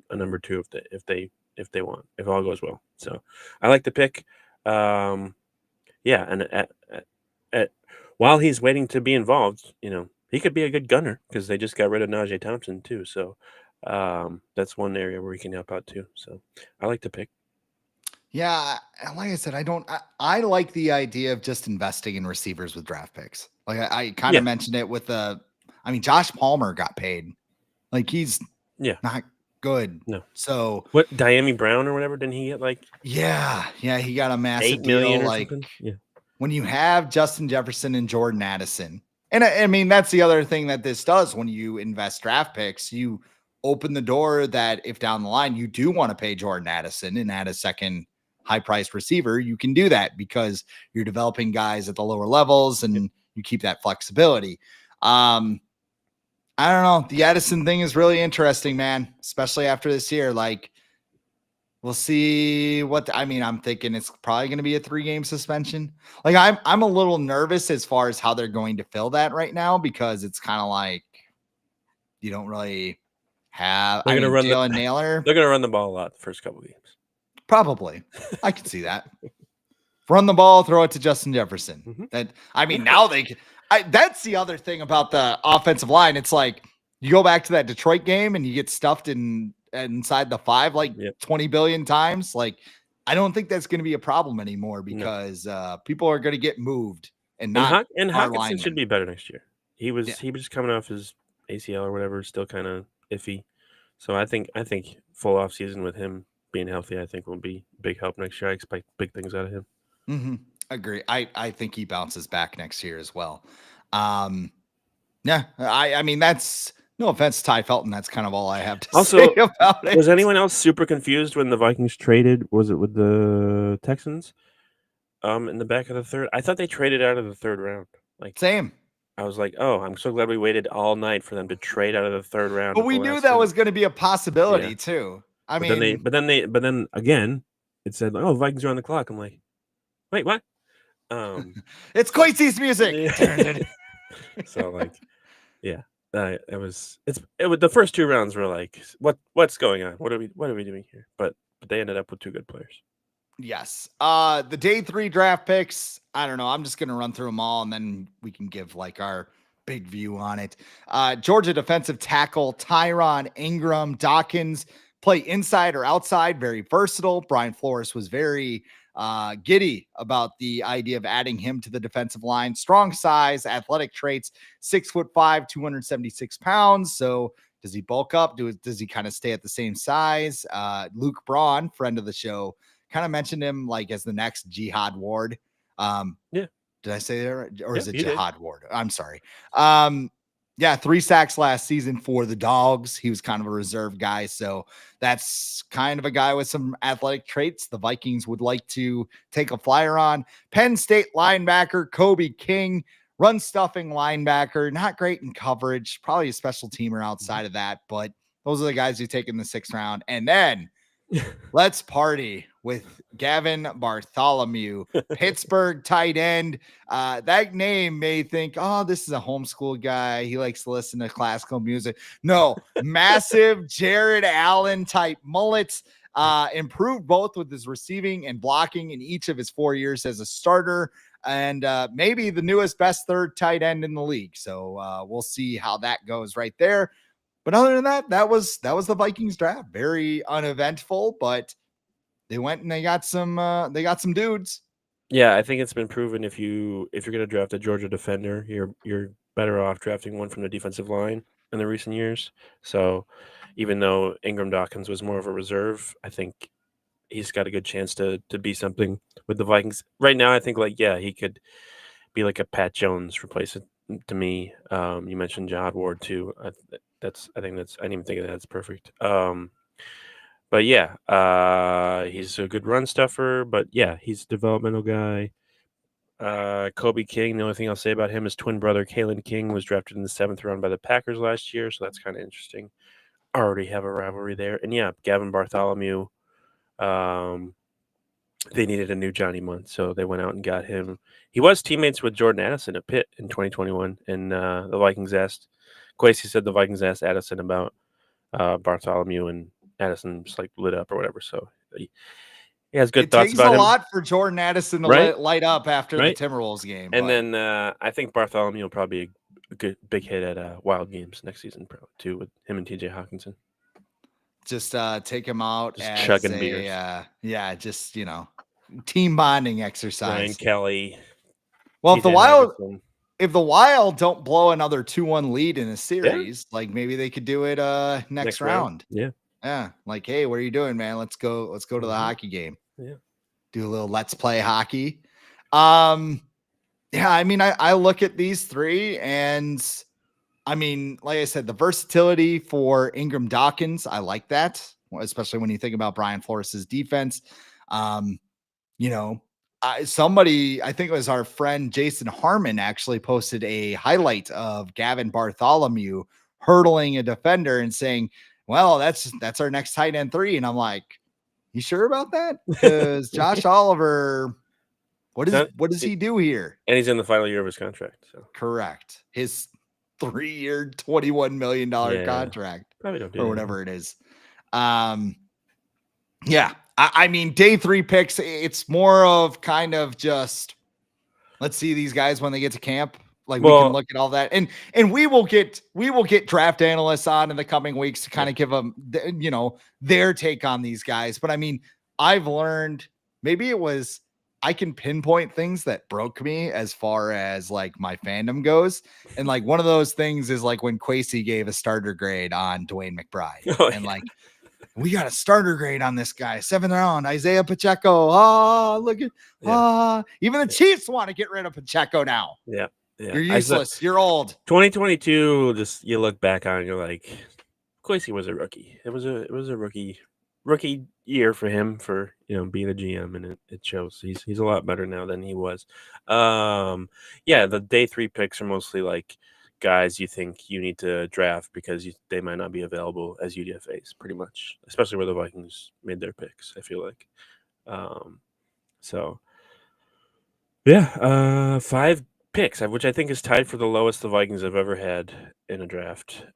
a number 2 if they want, if all goes well. So I like the pick. Yeah, and while he's waiting to be involved, he could be a good gunner because they just got rid of Najee Thompson too. So that's one area where he can help out too. So I like the pick. Yeah, like I said, I like the idea of just investing in receivers with draft picks. Like I kind of mentioned it with Josh Palmer got paid. Like he's not good. No. So what Diami Brown or whatever, didn't he get like yeah, he got a massive 8 million deal. or Like something? Yeah. when you have Justin Jefferson and Jordan Addison, and I mean that's the other thing that this does when you invest draft picks, you open the door that if down the line you do want to pay Jordan Addison and add a second high priced receiver, you can do that because you're developing guys at the lower levels and you keep that flexibility. I don't know. The Addison thing is really interesting, man, especially after this year. Like, we'll see what I mean. I'm thinking it's probably going to be a 3-game suspension. Like, I'm a little nervous as far as how they're going to fill that right now because it's kind of like you don't really have. They're gonna run Jalen Naylor, they're gonna run the ball a lot the first couple games. probably. I can see that. Run the ball, throw it to Justin Jefferson. Mm-hmm. That I mean, now they can. That's the other thing about the offensive line. It's like you go back to that Detroit game and you get stuffed inside the 5 like 20 billion times. Like, I don't think that's going to be a problem anymore because people are going to get moved and not. And Hockenson should be better next year. He was just coming off his ACL or whatever, still kind of iffy. So I think full off season with him being healthy, I think will be big help next year. I expect big things out of him. Mm-hmm. Agree. I think he bounces back next year as well. Yeah, I mean that's no offense to Ty Felton. That's kind of all I have to say about it. Was anyone else super confused when the Vikings traded? Was it with the Texans? In the back of the third, I thought they traded out of the third round. Like same. I was like, oh, I'm so glad we waited all night for them to trade out of the third round. But we knew that was going to be a possibility too. But then again, it said, oh, Vikings are on the clock. I'm like, wait, what? It's Quincy's music. So like, yeah, it was the first 2 rounds were like, what's going on? What are we doing here? But they ended up with 2 good players. Yes. The day 3 draft picks. I don't know. I'm just gonna run through them all and then we can give like our big view on it. Georgia defensive tackle Tyron Ingram Dawkins, play inside or outside, very versatile. Brian Flores was very giddy about the idea of adding him to the defensive line. Strong size, athletic traits, 6'5", 276 pounds. So does he bulk up? Does he kind of stay at the same size? Luke Braun, friend of the show, kind of mentioned him like as the next Jihad Ward. Yeah. Did I say that right? Or is it you Jihad did. Ward? I'm sorry. Yeah, 3 sacks last season for the Dogs. He was kind of a reserve guy. So that's kind of a guy with some athletic traits the Vikings would like to take a flyer on. Penn State linebacker Kobe King, run stuffing linebacker, not great in coverage, probably a special teamer outside of that. But those are the guys who take in the 6th round. And then let's party with Gavin Bartholomew, Pittsburgh tight end. That name may think, oh, this is a homeschool guy. He likes to listen to classical music. No, massive Jared Allen type mullets. Improved both with his receiving and blocking in each of his 4 years as a starter. And maybe the newest best 3rd tight end in the league. So we'll see how that goes right there. But other than that, that was the Vikings draft. Very uneventful, but they went and they got some dudes. Yeah, I think it's been proven if you're going to draft a Georgia defender, you're better off drafting one from the defensive line in the recent years. So even though Ingram Dawkins was more of a reserve, I think he's got a good chance to be something with the Vikings. Right now, I think he could be like a Pat Jones replacement to me. You mentioned Jihad Ward too. I didn't even think of that. That's perfect. But yeah, he's a good run stuffer. But yeah, he's a developmental guy. Kobe King, the only thing I'll say about him is twin brother Kalen King was drafted in the 7th round by the Packers last year, so that's kind of interesting. Already have a rivalry there. And yeah, Gavin Bartholomew, they needed a new Johnny Mundt, so they went out and got him. He was teammates with Jordan Addison at Pitt in 2021, and the Vikings Quasi said the Vikings asked Addison about Bartholomew, and Addison just like lit up or whatever. So he has good thoughts about him. It takes a lot for Jordan Addison to light up after the Timberwolves game. And then I think Bartholomew will probably be a good big hit at Wild Games next season, probably too, with him and TJ Hawkinson. Just take him out just as chugging beers. Just team bonding exercise. Ryan Kelly. Well, if the Wild don't blow another 2-1 lead in a series, like maybe they could do it next round. Yeah. Yeah, like, hey, what are you doing, man? Let's go to the hockey game. Yeah. Do a little let's play hockey. Yeah, I mean, I look at these three, and I mean, like I said, the versatility for Ingram Dawkins, I like that, especially when you think about Brian Flores's defense. Um, you know, somebody, I think it was our friend Jason Harmon, actually posted a highlight of Gavin Bartholomew hurdling a defender and saying, well, that's our next tight end 3. And I'm like, you sure about that? Because Josh Oliver, what does he do here? And he's in the final year of his contract. So Correct. His 3-year, $21 million contract, probably don't do or that whatever it is. Yeah. I mean, day 3 picks, it's more of kind of just, let's see these guys when they get to camp. Like, we can look at all that, and we will get draft analysts on in the coming weeks to kind of give them, their take on these guys. But I mean, I've learned, maybe it was, I can pinpoint things that broke me as far as like my fandom goes. And like one of those things is like when Quasey gave a starter grade on Dwayne McBride, and like, we got a starter grade on this guy, 7th round, Isaiah Pacheco. Look at, even the Chiefs want to get rid of Pacheco now. Yeah. You're useless. You're old. 2022, just you look back on it, you're like, Quasey was a rookie. It was a rookie year for him for being a GM, and it shows. He's a lot better now than he was. The day 3 picks are mostly like guys you think you need to draft because they might not be available as UDFAs, pretty much, especially where the Vikings made their picks, I feel like. 5 picks, which I think is tied for the lowest the Vikings have ever had in a draft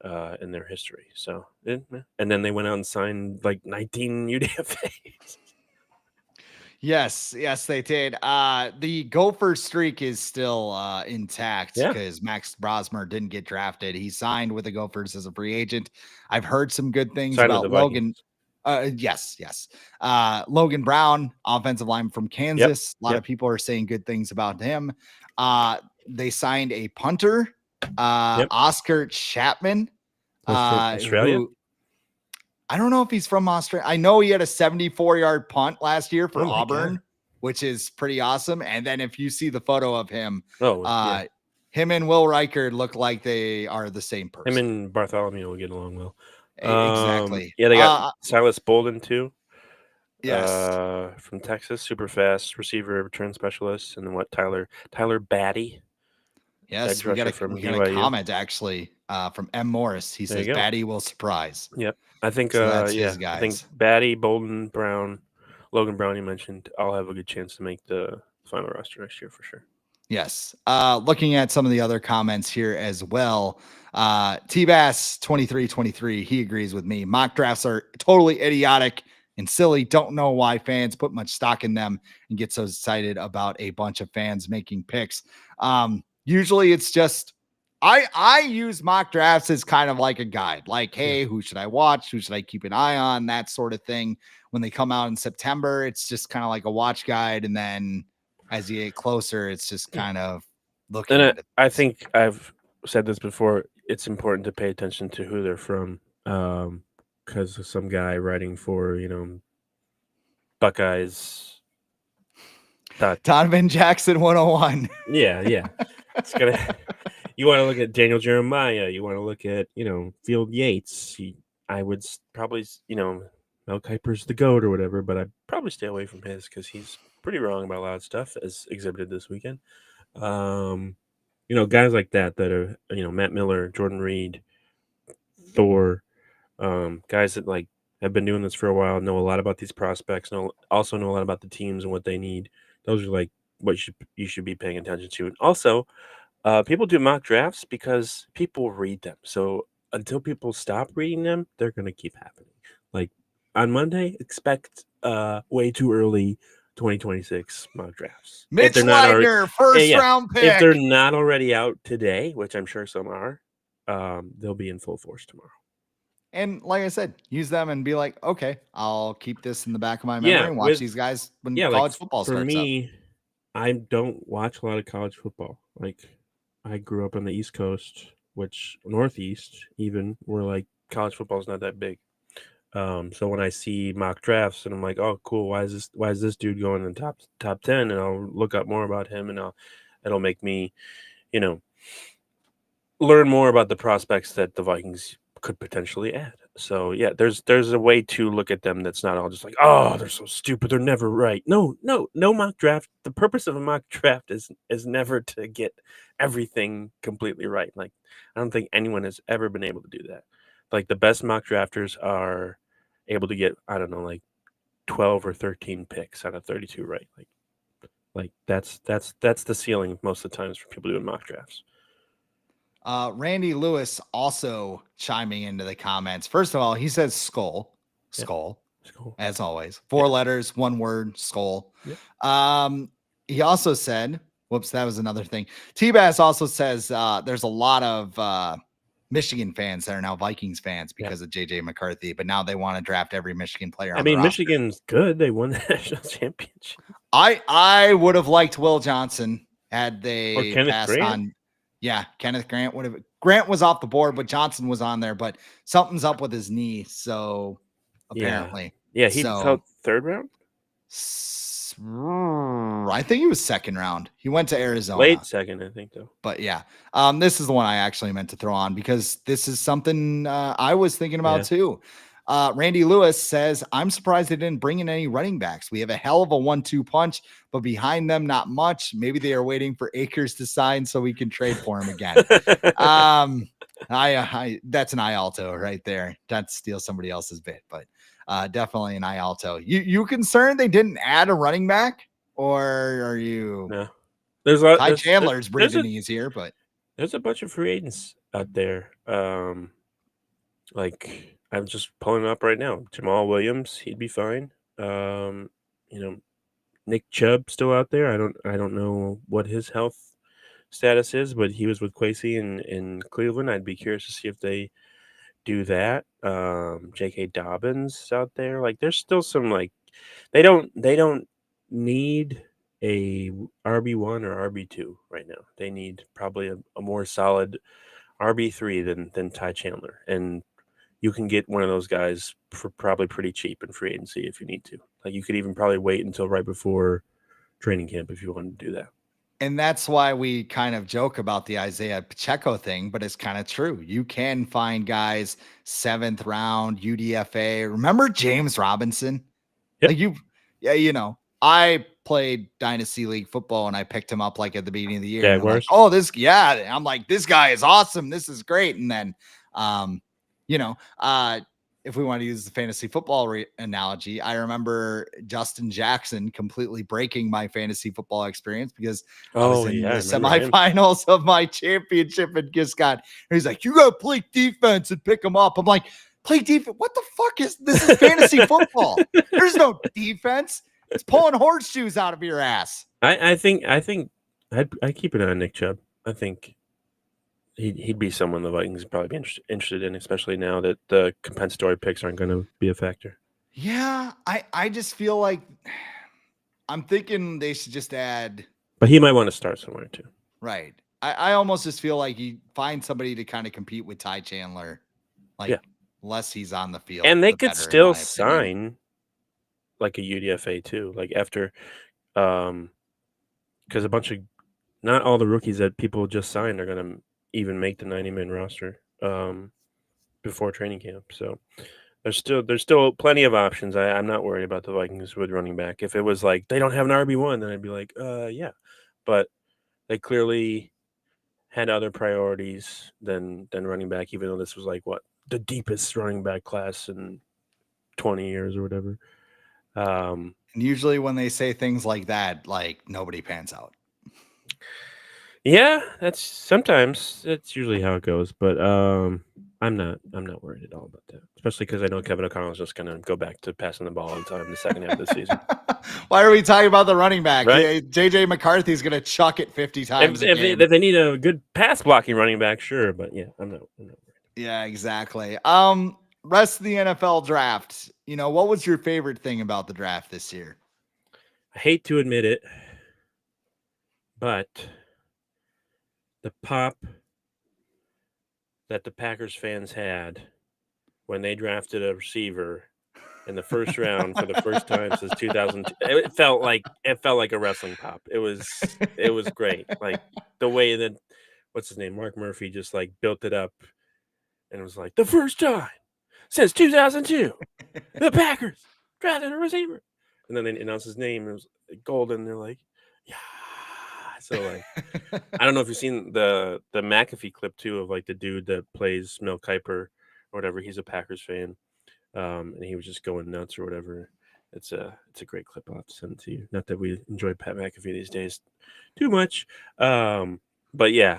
in their history. So, and then they went out and signed like 19 UDFAs. Yes, they did. The Gopher streak is still intact because Max Brosmer didn't get drafted. He signed with the Gophers as a free agent. I've heard some good things about Logan. Yes. Logan Brown, offensive lineman from Kansas. A lot of people are saying good things about him. They signed a punter, Oscar Chapman, from Australia. who, I don't know if he's from Australia. I know he had a 74-yard punt last year for Auburn, which is pretty awesome. And then if you see the photo of him, him and Will Reichard look like they are the same person. Him and Bartholomew will get along well. Exactly. Yeah, they got Silas Bolden too. Yes. From Texas, super fast receiver, return specialist, and then Tyler Batty. Yes, we got a comment actually from M. Morris. He says Batty will surprise. Yep, I think so that's his guys. I think Batty, Bolden, Brown, Logan Brown, you mentioned, all have a good chance to make the final roster next year for sure. Yes. Looking at some of the other comments here as well. T-Bass 2323, he agrees with me. Mock drafts are totally idiotic and silly. Don't know why fans put much stock in them and get so excited about a bunch of fans making picks. Usually it's just, I use mock drafts as kind of like a guide, like, hey, who should I watch? Who should I keep an eye on? That sort of thing. When they come out in September, it's just kind of like a watch guide. And then as you get closer, it's just kind of looking at it. I think I've said this before. It's important to pay attention to who they're from. Because some guy writing for, Buckeyes. Donovan Jackson 101. Yeah. It's gonna. You want to look at Daniel Jeremiah. You want to look at, Field Yates. I would probably, Mel Kiper's the GOAT or whatever, but I'd probably stay away from his because he's pretty wrong about a lot of stuff as exhibited this weekend. Guys like that are, Matt Miller, Jordan Reed, Thor, guys that like have been doing this for a while, know a lot about these prospects, also know a lot about the teams and what they need. Those are like what you should be paying attention to. And also, people do mock drafts because people read them. So until people stop reading them, they're going to keep happening. Like on Monday, expect way too early 2026 mock drafts. Mitch Leitner, first round pick. If they're not already out today, which I'm sure some are, they'll be in full force tomorrow. And like I said, use them and be like, okay, I'll keep this in the back of my memory and watch these guys when college football starts. For me, I don't watch a lot of college football. Like, I grew up on the East Coast, which Northeast even, where like college football is not that big. So when I see mock drafts and I'm like, oh, cool, why is this dude going in the top 10? And I'll look up more about him, and it'll make me, learn more about the prospects that the Vikings could potentially add. So yeah, there's a way to look at them that's not all just like, oh, they're so stupid, they're never right. No mock draft. The purpose of a mock draft is never to get everything completely right. Like, I don't think anyone has ever been able to do that. Like, the best mock drafters are able to get, I don't know, like 12 or 13 picks out of 32 right. Like that's the ceiling most of the times for people doing mock drafts. Randy Lewis also chiming into the comments. First of all, he says skull, Yeah. skull, Skull. as always. 4 letters, 1 word, skull. Yeah. He also said, whoops, that was another thing. T-Bass also says there's a lot of Michigan fans that are now Vikings fans because of JJ McCarthy, but now they want to draft every Michigan player on the roster. Michigan's good. They won the national championship. I would have liked Will Johnson had they Or Kenneth passed Grant. on. Yeah, Kenneth Grant would have. Grant was off the board, but Johnson was on there. But something's up with his knee, so apparently, yeah, he fell 3rd round. I think he was 2nd round. He went to Arizona, late 2nd, I think, though. But yeah, this is the one I actually meant to throw on because this is something I was thinking about too. Randy Lewis says, I'm surprised they didn't bring in any running backs. We have a hell of a 1-2 punch, but behind them, not much. Maybe they are waiting for Akers to sign so we can trade for him again. That's an Ialto right there. Not to steal somebody else's bit, but definitely an Ialto. You concerned they didn't add a running back, or are you? No. There's a lot. Ty Chandler's breathing easier, but there's a bunch of free agents out there. Like, I'm just pulling up right now. Jamal Williams, he'd be fine. Nick Chubb still out there. I don't know what his health status is, but he was with Kwesi in Cleveland. I'd be curious to see if they do that. J.K. Dobbins out there. Like, there's still some, like, they don't need a RB1 or RB2 right now. They need probably a more solid RB3 than Ty Chandler, and you can get one of those guys for probably pretty cheap in free agency if you need to. Like, you could even probably wait until right before training camp if you wanted to do that. And that's why we kind of joke about the Isaiah Pacheco thing, but it's kind of true. You can find guys 7th round, UDFA. Remember James Robinson? Yep. Like I played Dynasty League football and I picked him up like at the beginning of the year. Jaguars. Like, oh, I'm like, this guy is awesome. This is great. And then, if we want to use the fantasy football analogy, I remember Justin Jackson completely breaking my fantasy football experience because I was in the semifinals of my championship and he's like, you got to play defense and pick him up. I'm like, play defense? What the fuck this is fantasy football. There's no defense. It's pulling horseshoes out of your ass. I think I'd keep an eye on Nick Chubb. I think he'd be someone the Vikings would probably be interested in, especially now that the compensatory picks aren't going to be a factor. Yeah, I just feel like I'm thinking they should just add. But he might want to start somewhere too. Right. I almost just feel like you find somebody to kind of compete with Ty Chandler, less he's on the field. And they could still sign like a UDFA too, like after, because not all the rookies that people just signed are going to even make the 90-man roster before training camp. So there's still plenty of options. I'm not worried about the Vikings with running back. If it was like they don't have an RB1, then I'd be like, yeah. But they clearly had other priorities than running back, even though this was like the deepest running back class in 20 years or whatever. And usually when they say things like that, like nobody pans out. Yeah, sometimes that's usually how it goes, but I'm not worried at all about that, especially because I know Kevin O'Connell is just going to go back to passing the ball all the time in the second half of the season. Why are we talking about the running back? Right? JJ McCarthy's going to chuck it 50 times. If they need a good pass blocking running back, sure, but yeah, I'm not worried. Yeah, exactly. Rest of the NFL draft. What was your favorite thing about the draft this year? I hate to admit it, but the pop that the Packers fans had when they drafted a receiver in the first round for the first time since 2002. It felt like a wrestling pop. It was great. Like the way that what's his name, Mark Murphy, just like built it up, and it was like the first time since 2002, the Packers drafted a receiver, and then they announced his name. And it was Golden. They're like, yeah. So like, I don't know if you've seen the McAfee clip too of like the dude that plays Mel Kiper or whatever. He's a Packers fan. And he was just going nuts or whatever. It's a great clip. I'll have to send it to you. Not that we enjoy Pat McAfee these days too much, but yeah,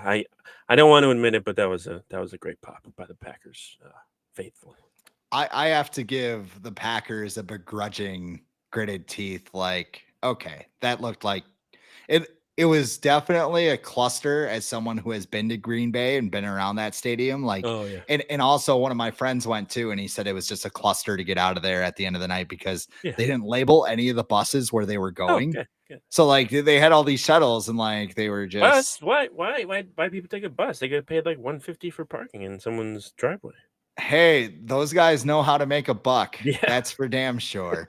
I don't want to admit it, but that was a great pop by the Packers faithful. I have to give the Packers a begrudging gritted teeth. Like, okay, that looked like it. It was definitely a cluster as someone who has been to Green Bay and been around that stadium. Like, Oh yeah, and also one of my friends went too, and he said it was just a cluster to get out of there at the end of the night because yeah. they didn't label any of the buses where they were Oh, going. okay. So like they had all these shuttles and like they were just Bus? Why people take a bus? They get paid like $150 for parking in someone's driveway. Hey, those guys know how to make a buck. Yeah. That's for damn sure.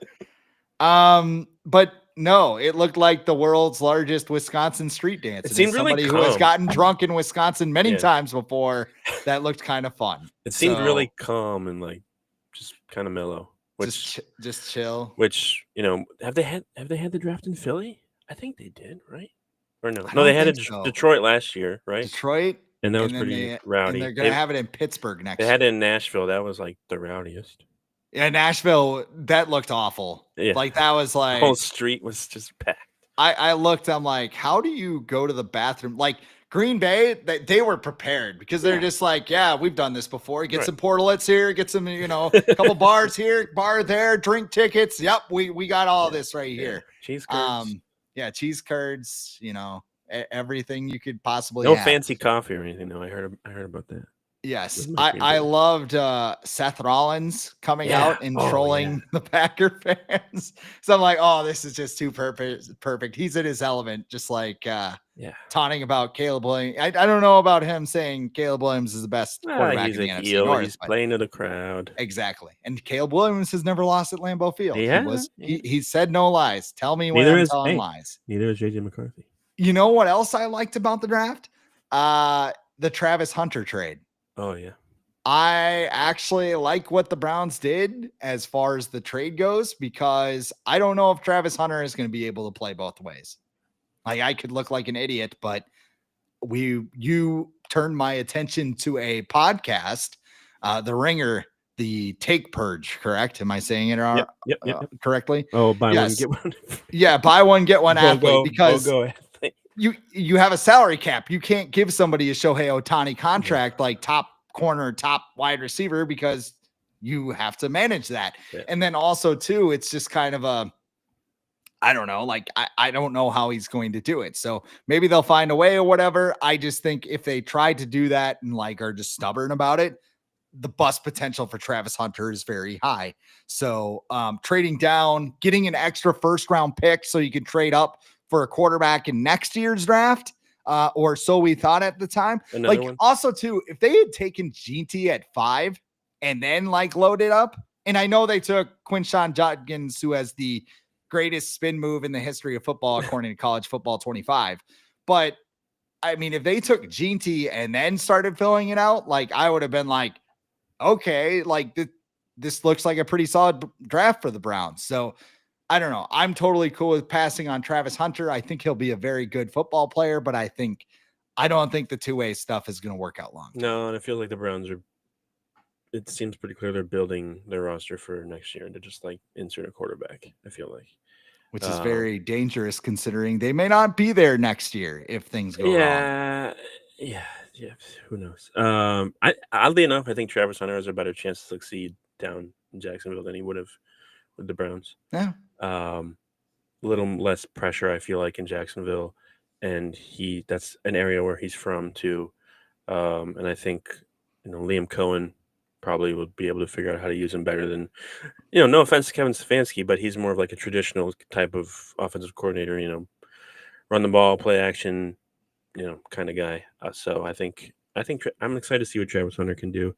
But no, it looked like the world's largest Wisconsin street dance. It And seemed as really somebody who has calm. gotten drunk in Wisconsin many Yeah. times before, that looked kind of fun. It seemed really calm and like just kind of mellow. Which just chill. Which, you know, have they had the draft in Philly? I think they did, right? Or no? I No, they don't had it think in so. Detroit last year, right? Detroit, And that was and then pretty and rowdy. they're gonna have it in Pittsburgh next They year. had it in Nashville. That was like the rowdiest. Yeah, Nashville, that looked awful. Yeah. Like that was The like whole street was just packed. I looked, I'm like, how do you go to the bathroom? Like Green Bay, they were prepared because they're just like, yeah, we've done this before. Get some portalets here, get some, you know, a couple bars here, bar there, drink tickets. Yep, we got all this right here. Cheese curds. Yeah, cheese curds, you know, everything you could possibly No have. fancy coffee or anything, though. I heard about that. Yes, I loved Seth Rollins coming out and trolling the Packer fans. So I'm like, oh, this is just too perfect. He's in his element, just like taunting about Caleb Williams. I don't know about him saying Caleb Williams is the best quarterback in the NFC North. He's playing to the crowd. Exactly. And Caleb Williams has never lost at Lambeau Field. Yeah, he said no lies. Tell me when I'm telling lies. Neither is JJ McCarthy. You know what else I liked about the draft? The Travis Hunter trade. Oh, yeah. I actually like what the Browns did as far as the trade goes, because I don't know if Travis Hunter is going to be able to play both ways. Like, I could look like an idiot, but you turned my attention to a podcast, The Ringer, the Take Purge, correct? Am I saying it Yep. Correctly? Oh, buy one, get one. Yeah, buy one, get one athlete, because go ahead. You have a salary cap. You can't give somebody a Shohei Ohtani contract like top corner, top wide receiver, because you have to manage that. Yeah. And then also too, it's just kind of I don't know, like I don't know how he's going to do it. So maybe they'll find a way or whatever. I just think if they try to do that and like are just stubborn about it, the bust potential for Travis Hunter is very high. So trading down, getting an extra first round pick so you can trade up for a quarterback in next year's draft, or so we thought at the time. Another one. Also, too, if they had taken Ginty at 5 and then like loaded up, and I know they took Quinshon Judkins, who has the greatest spin move in the history of football, according to College Football 25. But I mean, if they took Ginty and then started filling it out, like I would have been like, okay, like this looks like a pretty solid draft for the Browns. So I don't know. I'm totally cool with passing on Travis Hunter. I think he'll be a very good football player, but I don't think the two-way stuff is going to work out long. No, and I feel like the Browns it seems pretty clear they're building their roster for next year to just like insert a quarterback, I feel like. Which is very dangerous considering they may not be there next year if things go wrong. Yeah. Who knows? Oddly enough, I think Travis Hunter has a better chance to succeed down in Jacksonville than he would have with the Browns. Yeah. A little less pressure, I feel like, in Jacksonville, and that's an area where he's from too. And I think Liam Cohen probably would be able to figure out how to use him better than, no offense to Kevin Stefanski, but he's more of like a traditional type of offensive coordinator. Run the ball, play action, kind of guy. So I think I'm excited to see what Travis Hunter can do.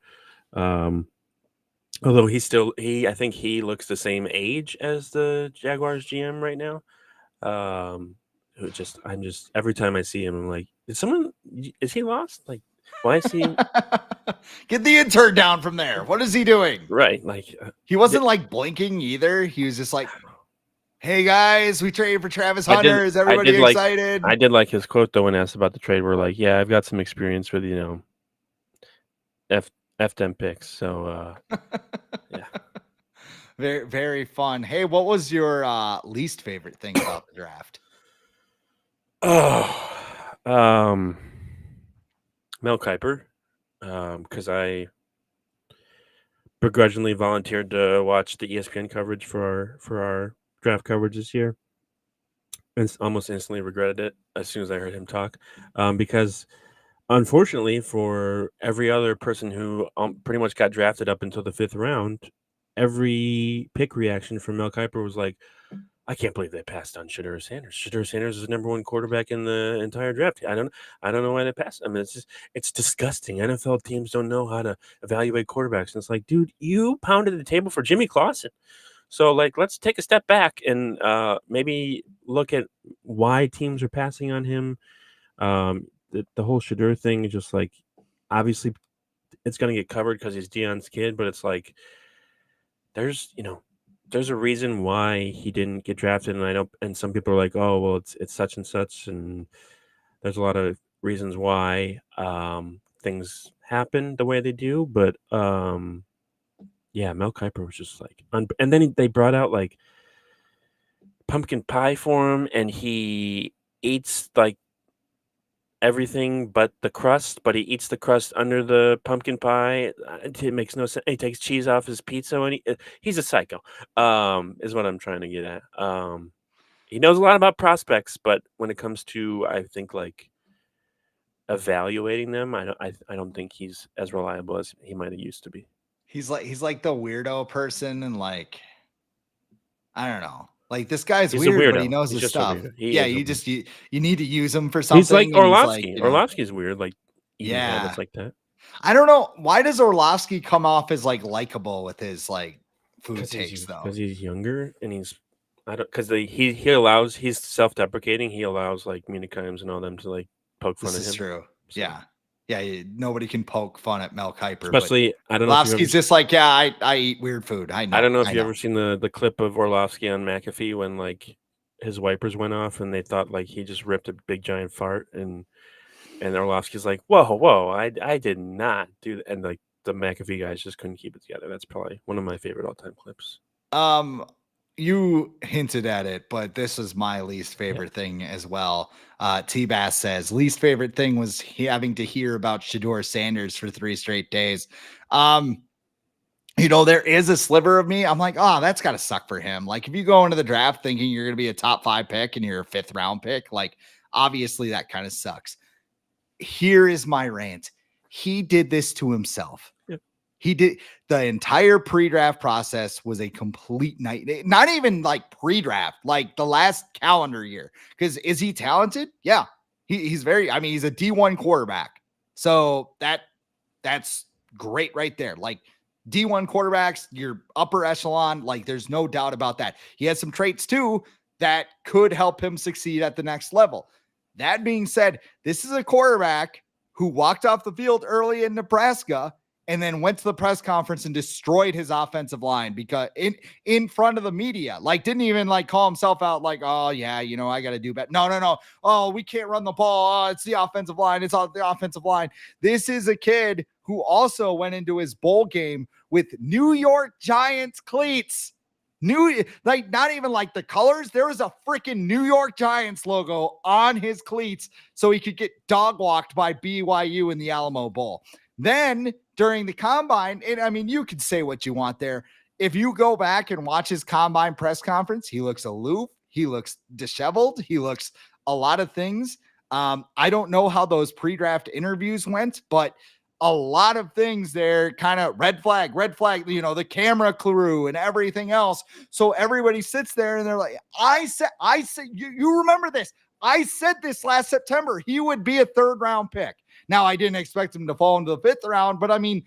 Although I think he looks the same age as the Jaguars GM right now. I'm just every time I see him, I'm like, is he lost? Like, why is he Get the intern down from there. What is he doing? right? Like, He wasn't like blinking either. He was just like, "Hey guys, we traded for Travis I Hunter. Is everybody excited?" I did like his quote though when asked about the trade. Where like, yeah, I've got some experience with F them picks. So yeah. Very, very fun. Hey, what was your least favorite thing about the draft? Oh, Mel Kiper, because I begrudgingly volunteered to watch the ESPN coverage for our draft coverage this year, and almost instantly regretted it as soon as I heard him talk, because unfortunately for every other person who pretty much got drafted up until the 5th round, every pick reaction from Mel Kiper was like, I can't believe they passed on Shedeur Sanders. Shedeur Sanders is the number 1 quarterback in the entire draft. I don't know why they passed. I mean, it's disgusting. NFL teams don't know how to evaluate quarterbacks. And it's like, dude, you pounded the table for Jimmy Clausen. So like, let's take a step back and maybe look at why teams are passing on him. The whole Shedeur thing is just like, obviously it's going to get covered because he's Deion's kid, but it's like, there's a reason why he didn't get drafted, and some people are like, oh well, it's such and such, and there's a lot of reasons why things happen the way they do, but yeah, Mel Kiper was just like, and then they brought out like pumpkin pie for him, and he eats like everything but the crust, but he eats the crust under the pumpkin pie. It makes no sense. He takes cheese off his pizza, and he's a psycho. Is what I'm trying to get at. He knows a lot about prospects, but when it comes to, I think, like evaluating them, I don't think he's as reliable as he might have used to be. He's like the weirdo person, and like, I don't know. Like, this guy's He's a weird, but he weirdo. knows He's his just a stuff. weirdo. He Yeah, is a you weirdo. just you need to use him for He's like something. And he's like, Orlovsky. Orlovsky's weird, like eating yeah, habits like that. I don't know. Why does Orlovsky come off as like likable with his like food takes though? Because he's younger and he's self-deprecating. He allows like Munikimes and all them to like poke fun This at is him. true. So. Yeah. Nobody can poke fun at Mel Kiper. Especially, I don't know. Orlovsky's just like, yeah, I eat weird food. I know. I don't know if you ever seen the clip of Orlovsky on McAfee when like his wipers went off and they thought like he just ripped a big giant fart, and Orlovsky's like, whoa, I did not do that, and like the McAfee guys just couldn't keep it together. That's probably one of my favorite all-time clips. You hinted at it, but this was my least favorite thing as well. T-Bass says least favorite thing was having to hear about Shedeur Sanders for 3 straight days. There is a sliver of me. I'm like, oh, that's got to suck for him. Like, if you go into the draft thinking you're going to be a top 5 pick and you're a 5th round pick, like, obviously that kind of sucks. Here is my rant. He did this to himself. Yep. He did. The entire pre-draft process was a complete night. Not even like pre-draft, like the last calendar year. Because is he talented? Yeah. He's very, I mean, he's a D1 quarterback. So that's great right there. Like, D1 quarterbacks, your upper echelon, like, there's no doubt about that. He has some traits too that could help him succeed at the next level. That being said, this is a quarterback who walked off the field early in Nebraska and then went to the press conference and destroyed his offensive line because in front of the media, like, didn't even like call himself out like, oh yeah, I got to do better. No. Oh, we can't run the ball. Oh, it's the offensive line. It's all the offensive line. This is a kid who also went into his bowl game with New York Giants cleats. Not even like the colors. There was a freaking New York Giants logo on his cleats so he could get dog walked by BYU in the Alamo Bowl. Then during the combine, and I mean, you could say what you want there. If you go back and watch his combine press conference, he looks aloof. He looks disheveled. He looks a lot of things. I don't know how those pre-draft interviews went, but a lot of things there, kind of red flag, the camera crew and everything else. So everybody sits there and they're like, I said, you remember this. I said this last September, he would be a 3rd round pick. Now, I didn't expect him to fall into the 5th round, but I mean,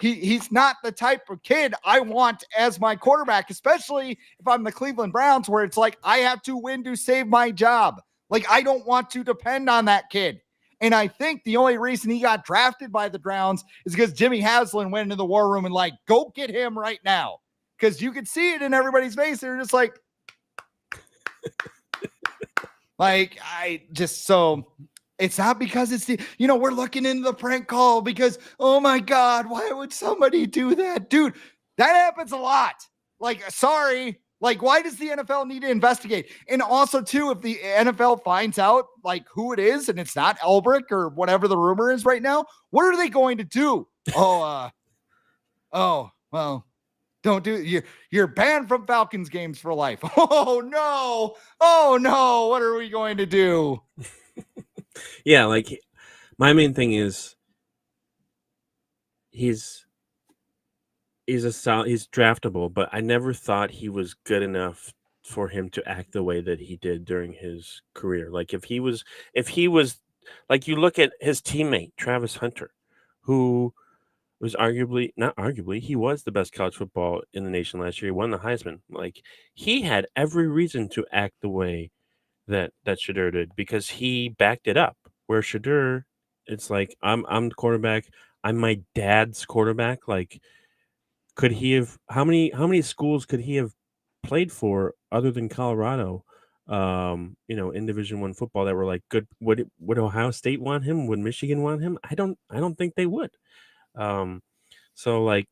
He's not the type of kid I want as my quarterback, especially if I'm the Cleveland Browns, where it's like I have to win to save my job. Like, I don't want to depend on that kid. And I think the only reason he got drafted by the Browns is because Jimmy Haslam went into the war room and like, go get him right now. Because you could see it in everybody's face. They're just like, it's not because it's we're looking into the prank call because, oh my God, why would somebody do that? Dude, that happens a lot. Like, sorry. Like, why does the NFL need to investigate? And also, too, if the NFL finds out like who it is and it's not Elbrick or whatever the rumor is right now, what are they going to do? Well, don't do it. You're banned from Falcons games for life. Oh no. What are we going to do? Yeah, like my main thing is he's draftable, but I never thought he was good enough for him to act the way that he did during his career. Like if he was like, you look at his teammate Travis Hunter, who was he was the best college football in the nation last year. He won the Heisman. Like, he had every reason to act the way that Shedeur did because he backed it up. Where Shedeur, it's like, I'm the quarterback. I'm my dad's quarterback. Like, could he have how many schools could he have played for other than Colorado? In Division I football that were like good. Would Ohio State want him? Would Michigan want him? I don't think they would. So like,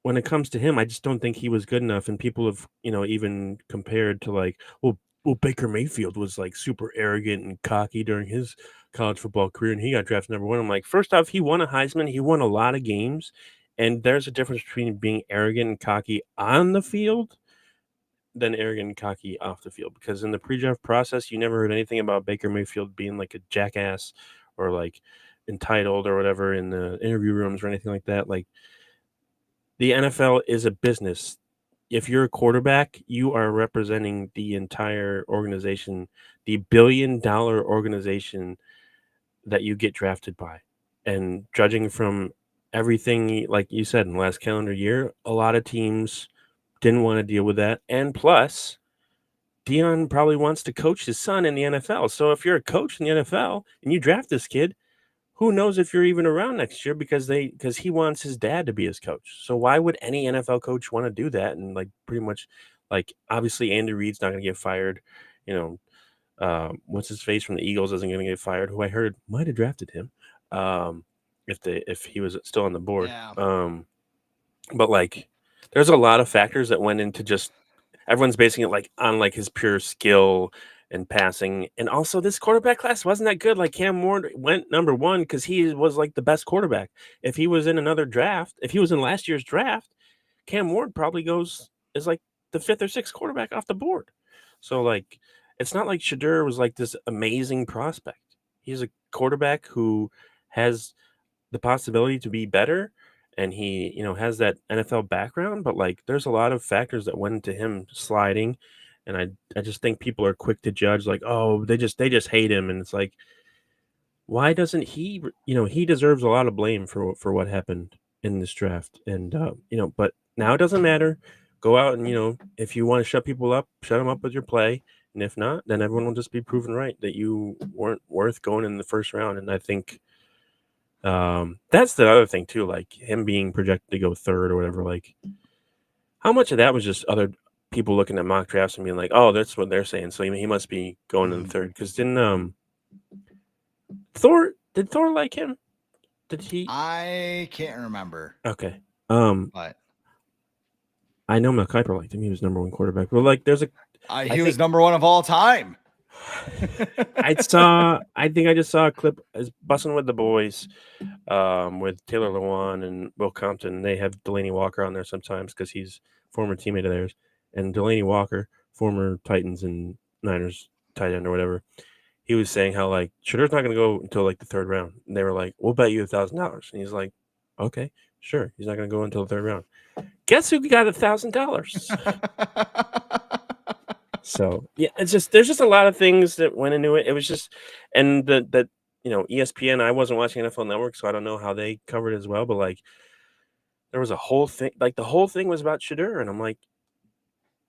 when it comes to him, I just don't think he was good enough. And people have, even compared to like, well, Baker Mayfield was like super arrogant and cocky during his college football career, and he got drafted #1. I'm like, first off, he won a Heisman, he won a lot of games, and there's a difference between being arrogant and cocky on the field than arrogant and cocky off the field. Because in the pre-draft process, you never heard anything about Baker Mayfield being like a jackass or like entitled or whatever in the interview rooms or anything like that. Like, the NFL is a business. If you're a quarterback, you are representing the entire organization, the billion-dollar organization that you get drafted by. And judging from everything, like you said, in the last calendar year, a lot of teams didn't want to deal with that. And plus, Dion probably wants to coach his son in the NFL. So if you're a coach in the NFL and you draft this kid, who knows if you're even around next year because he wants his dad to be his coach. So why would any NFL coach want to do that? And like, pretty much, like, obviously Andy Reid's not going to get fired. What's his face from the Eagles isn't going to get fired, who I heard might have drafted him if he was still on the board. Yeah. But like, there's a lot of factors that went into just everyone's basing it like on like his pure skill and passing. And also, this quarterback class wasn't that good. Like, Cam Ward went #1 because he was like the best quarterback. If he was in another draft, if he was in last year's draft, Cam Ward probably is like the 5th or 6th quarterback off the board. So like, it's not like Shedeur was like this amazing prospect. He's a quarterback who has the possibility to be better, and he has that NFL background. But like, there's a lot of factors that went into him sliding. And I just think people are quick to judge, like, oh, they just hate him. And it's like, why doesn't he, he deserves a lot of blame for what happened in this draft. And, but now it doesn't matter. Go out and, if you want to shut people up, shut them up with your play. And if not, then everyone will just be proven right that you weren't worth going in the first round. And I think that's the other thing too, like him being projected to go 3rd or whatever. Like, how much of that was just other people looking at mock drafts and being like, oh, that's what they're saying, so he must be going in the 3rd? Because didn't Thor like him? Did he? I can't remember. Okay. But I know Mel Kiper liked him. He was #1 quarterback. But like, there's he was #1 of all time. I think I just saw a clip as Bussin' with the Boys with Taylor Lewan and Will Compton. They have Delaney Walker on there sometimes because he's a former teammate of theirs. And Delaney Walker, former Titans and Niners tight end or whatever, he was saying how like Shedeur's not going to go until like the 3rd round. And they were like, we'll bet you $1,000. And he's like, okay, sure. He's not going to go until the 3rd round. Guess who got $1,000? So yeah, there's just a lot of things that went into it. It was just, and ESPN. I wasn't watching NFL Network, so I don't know how they covered it as well. But like, there was a whole thing, like the whole thing was about Shedeur, and I'm like,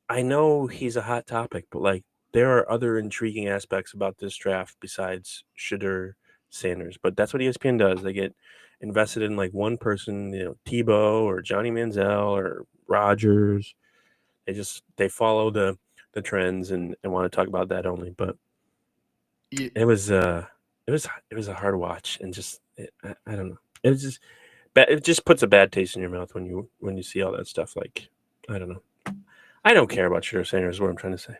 I know he's a hot topic, but like there are other intriguing aspects about this draft besides Shedeur Sanders. But that's what ESPN does. They get invested in like one person, Tebow or Johnny Manziel or Rodgers. They follow the trends and want to talk about that only. But it was a hard watch, and just I don't know. It was just it just puts a bad taste in your mouth when you see all that stuff. Like, I don't know. I don't care about Shedeur Sanders. Is what I'm trying to say.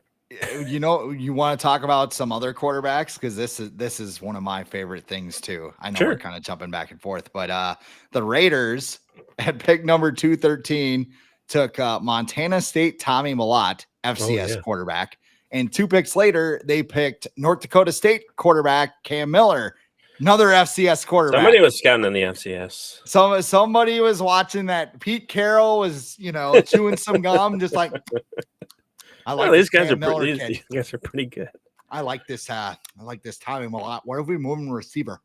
You want to talk about some other quarterbacks, because this is one of my favorite things too. I know we're kind of jumping back and forth, but the Raiders at pick number 213 took Montana State Tommy Millott, FCS quarterback, and 2 picks later they picked North Dakota State quarterback Cam Miller, another FCS quarterback. Somebody was scouting in the FCS. Somebody was watching that. Pete Carroll was chewing some gum, just like. I like these guys are these guys are pretty good. I like this. I like this timing a lot. Where have we moved receiver?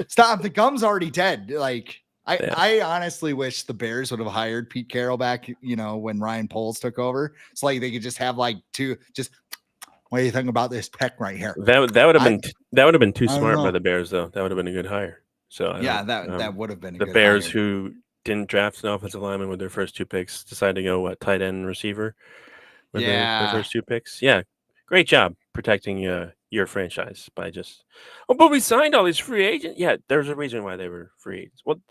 Stop. The gum's already dead. Like I honestly wish the Bears would have hired Pete Carroll back. When Ryan Poles took over, so like they could just have like two. Just what do you think about this peck right here? That would have been too smart by the Bears, though. That would have been a good hire. So that would have been the Bears who didn't draft an offensive lineman with their first 2 picks, decided to go tight end and receiver with their first 2 picks. Yeah, great job protecting your franchise by just. Oh, but we signed all these free agents. Yeah, there's a reason why they were free agents. Well,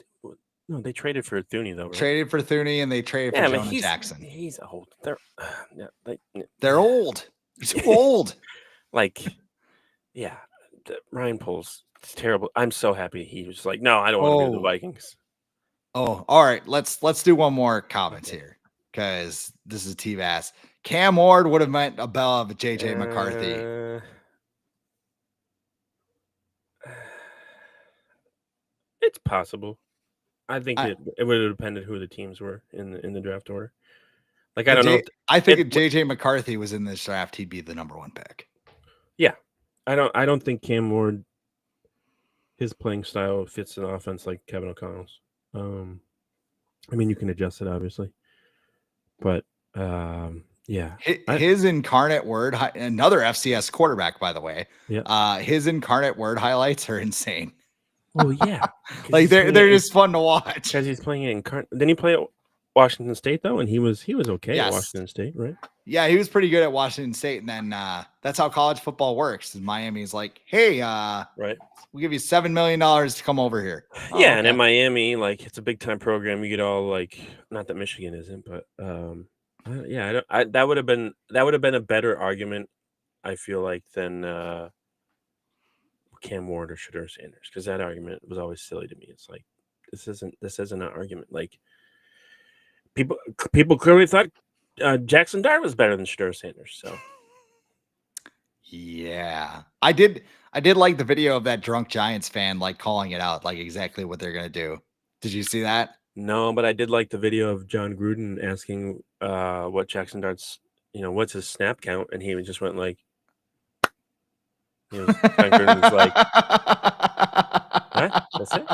no, they traded for Thuney though. Right? Traded for Thuney and they traded for Donovan Jackson. He's old. They're old. He's old. Ryan Poles. It's terrible. I'm so happy he was like, no, I don't want to be the Vikings. Oh, all right. Let's do one more comment here, because this is T-Bass. Cam Ward would have meant above JJ McCarthy. It's possible. I think it would have depended who the teams were in the draft order. Like, I don't know. I think if JJ McCarthy was in this draft, he'd be the number 1 pick. Yeah, I don't think Cam Ward, his playing style fits an offense like Kevin O'Connell's. I mean, you can adjust it obviously, but yeah, his incarnate word, another FCS quarterback, by the way. Yeah, his incarnate word highlights are insane. Oh yeah, like they're just fun to watch because he's playing incarnate. Didn't he play at Washington State though? And he was okay at Washington State, right? Yeah, he was pretty good at Washington State, and then that's how college football works. And Miami's like, hey, right, we'll give you $7 million to come over here. Yeah, and in Miami, like, it's a big time program. You get all like, not that Michigan isn't, but that would have been a better argument, I feel like, than Cam Ward or Shedeur Sanders, because that argument was always silly to me. It's like, this isn't an argument. Like, people clearly thought Jackson Dart was better than Shedeur Sanders. So yeah, I did like the video of that drunk Giants fan like calling it out, like exactly what they're gonna do. Did you see that? No, but I did like the video of John Gruden asking what Jackson Dart's, what's his snap count, and he just went like, John Gruden was like, what? That's it?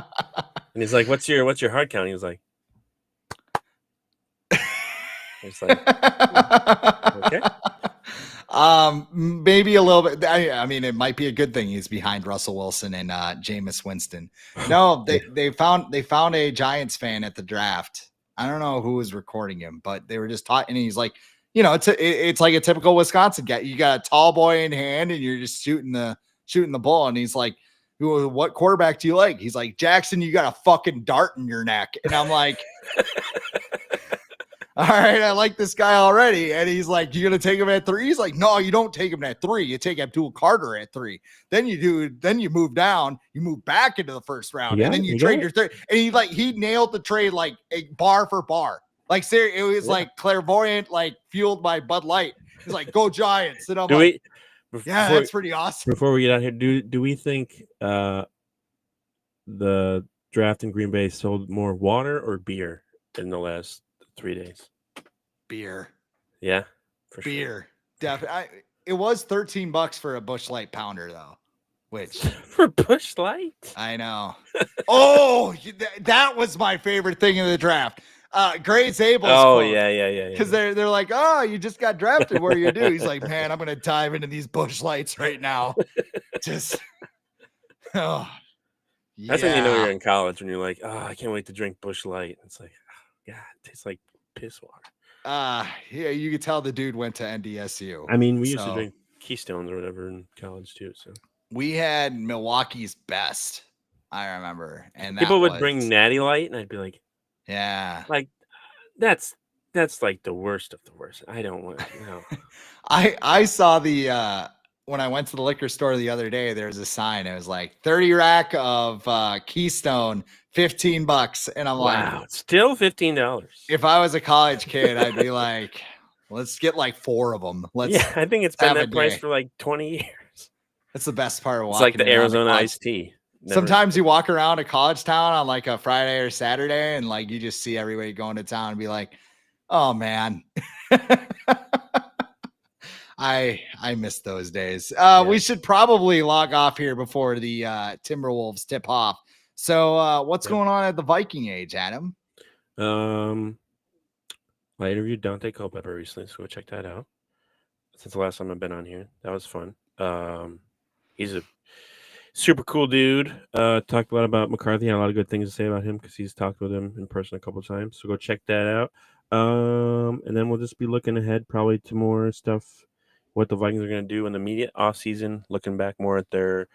And he's like, what's your hard count? He was like, it's like, okay. Maybe a little bit. I mean, it might be a good thing he's behind Russell Wilson and Jameis Winston. No, they found a Giants fan at the draft. I don't know who was recording him, but they were just talking, and he's like, it's like a typical Wisconsin guy. You got a tall boy in hand, and you're just shooting the ball, and he's like, what quarterback do you like? He's like, Jackson, you got a fucking dart in your neck, and I'm like. All right, I like this guy already. And he's like, you going to take him at 3? He's like, no, you don't take him at 3. You take Abdul Carter at 3. Then you move down, you move back into the first round, and then you trade your 3rd. And he nailed the trade like a bar for bar. Like, seriously, it was like clairvoyant, like fueled by Bud Light. He's like, go Giants. And I'm that's pretty awesome. Before we get out here, do we think the draft in Green Bay sold more water or beer in the last 3 days? Beer. Yeah, for beer. Sure. Definitely. It was $13 for a Busch Light pounder, though. Which for Busch Light? I know. Oh, that was my favorite thing in the draft. Gray Zabel's Oh, quote. yeah. Because they're like, oh, you just got drafted. What do you do? He's like, man, I'm going to dive into these Busch Lights right now. Just, oh, yeah. That's when you know you're in college, when you're like, oh, I can't wait to drink Busch Light. It's like, oh, God, it tastes like piss water. Yeah, you could tell the dude went to NDSU. I mean, we used to drink Keystones or whatever in college too. So we had Milwaukee's Best, I remember. And people would bring Natty Light, and I'd be like, yeah, like that's like the worst of the worst. I don't want no. I saw the when I went to the liquor store the other day, there was a sign. It was like 30 rack of Keystone, $15. And I'm like, wow, still $15. If I was a college kid, I'd be like, let's get like 4 of them. Yeah, I think it's been that price for like 20 years. That's the best part of walking. It's like the Arizona iced tea. Sometimes you walk around a college town on like a Friday or Saturday, and like you just see everybody going to town and be like, oh man. I miss those days. We should probably log off here before the Timberwolves tip off. So what's going on at the Viking Age, Adam? I interviewed Dante Culpepper recently, so go check that out. Since the last time I've been on here, that was fun. He's a super cool dude. Talked a lot about McCarthy. Had a lot of good things to say about him because he's talked with him in person a couple of times. So go check that out. And then we'll just be looking ahead probably to more stuff, what the Vikings are going to do in the immediate offseason, looking back more at their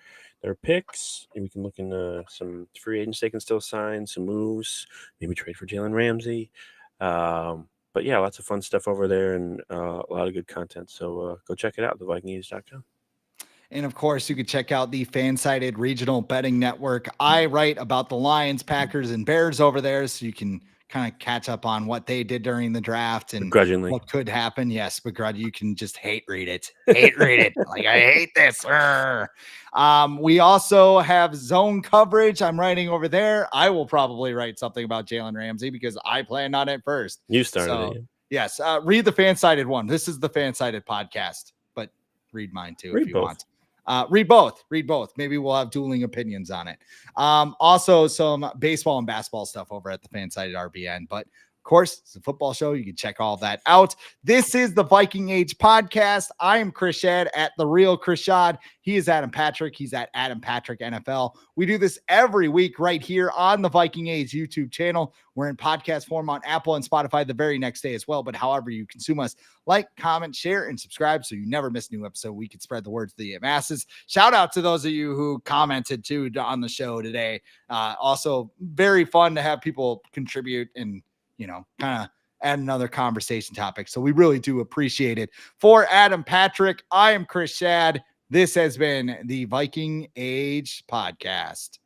picks. And we can look into some free agents they can still sign, some moves, maybe trade for Jalen Ramsey. But yeah, lots of fun stuff over there and a lot of good content. So go check it out, thevikingage.com. And of course, you can check out the Fansided Regional Betting Network. I write about the Lions, Packers, and Bears over there, so you can kind of catch up on what they did during the draft and what could happen. Yes, begrudgingly, you can just hate read it. Like, I hate this. We also have zone coverage. I'm writing over there. I will probably write something about Jalen Ramsey because I planned on it first. You started it. Yes, read the Fansided one. This is the Fansided podcast, but read mine too if you want. Read both. Maybe we'll have dueling opinions on it. Also some baseball and basketball stuff over at the Fansided RBN, but of course it's a football show. You can check all that out. This is the Viking Age podcast. I am Chris Schad at The Real Chris Schad. He is Adam Patrick. He's at Adam Patrick NFL. We do this every week right here on the Viking Age YouTube channel. We're in podcast form on Apple and Spotify the very next day as well. But however you consume us, like, comment, share, and subscribe so you never miss a new episode. We can spread the word to the masses. Shout out to those of you who commented too on the show today. Also very fun to have people contribute and, kind of add another conversation topic. So we really do appreciate it. For Adam Patrick, I am Chris Schad. This has been the Viking Age podcast.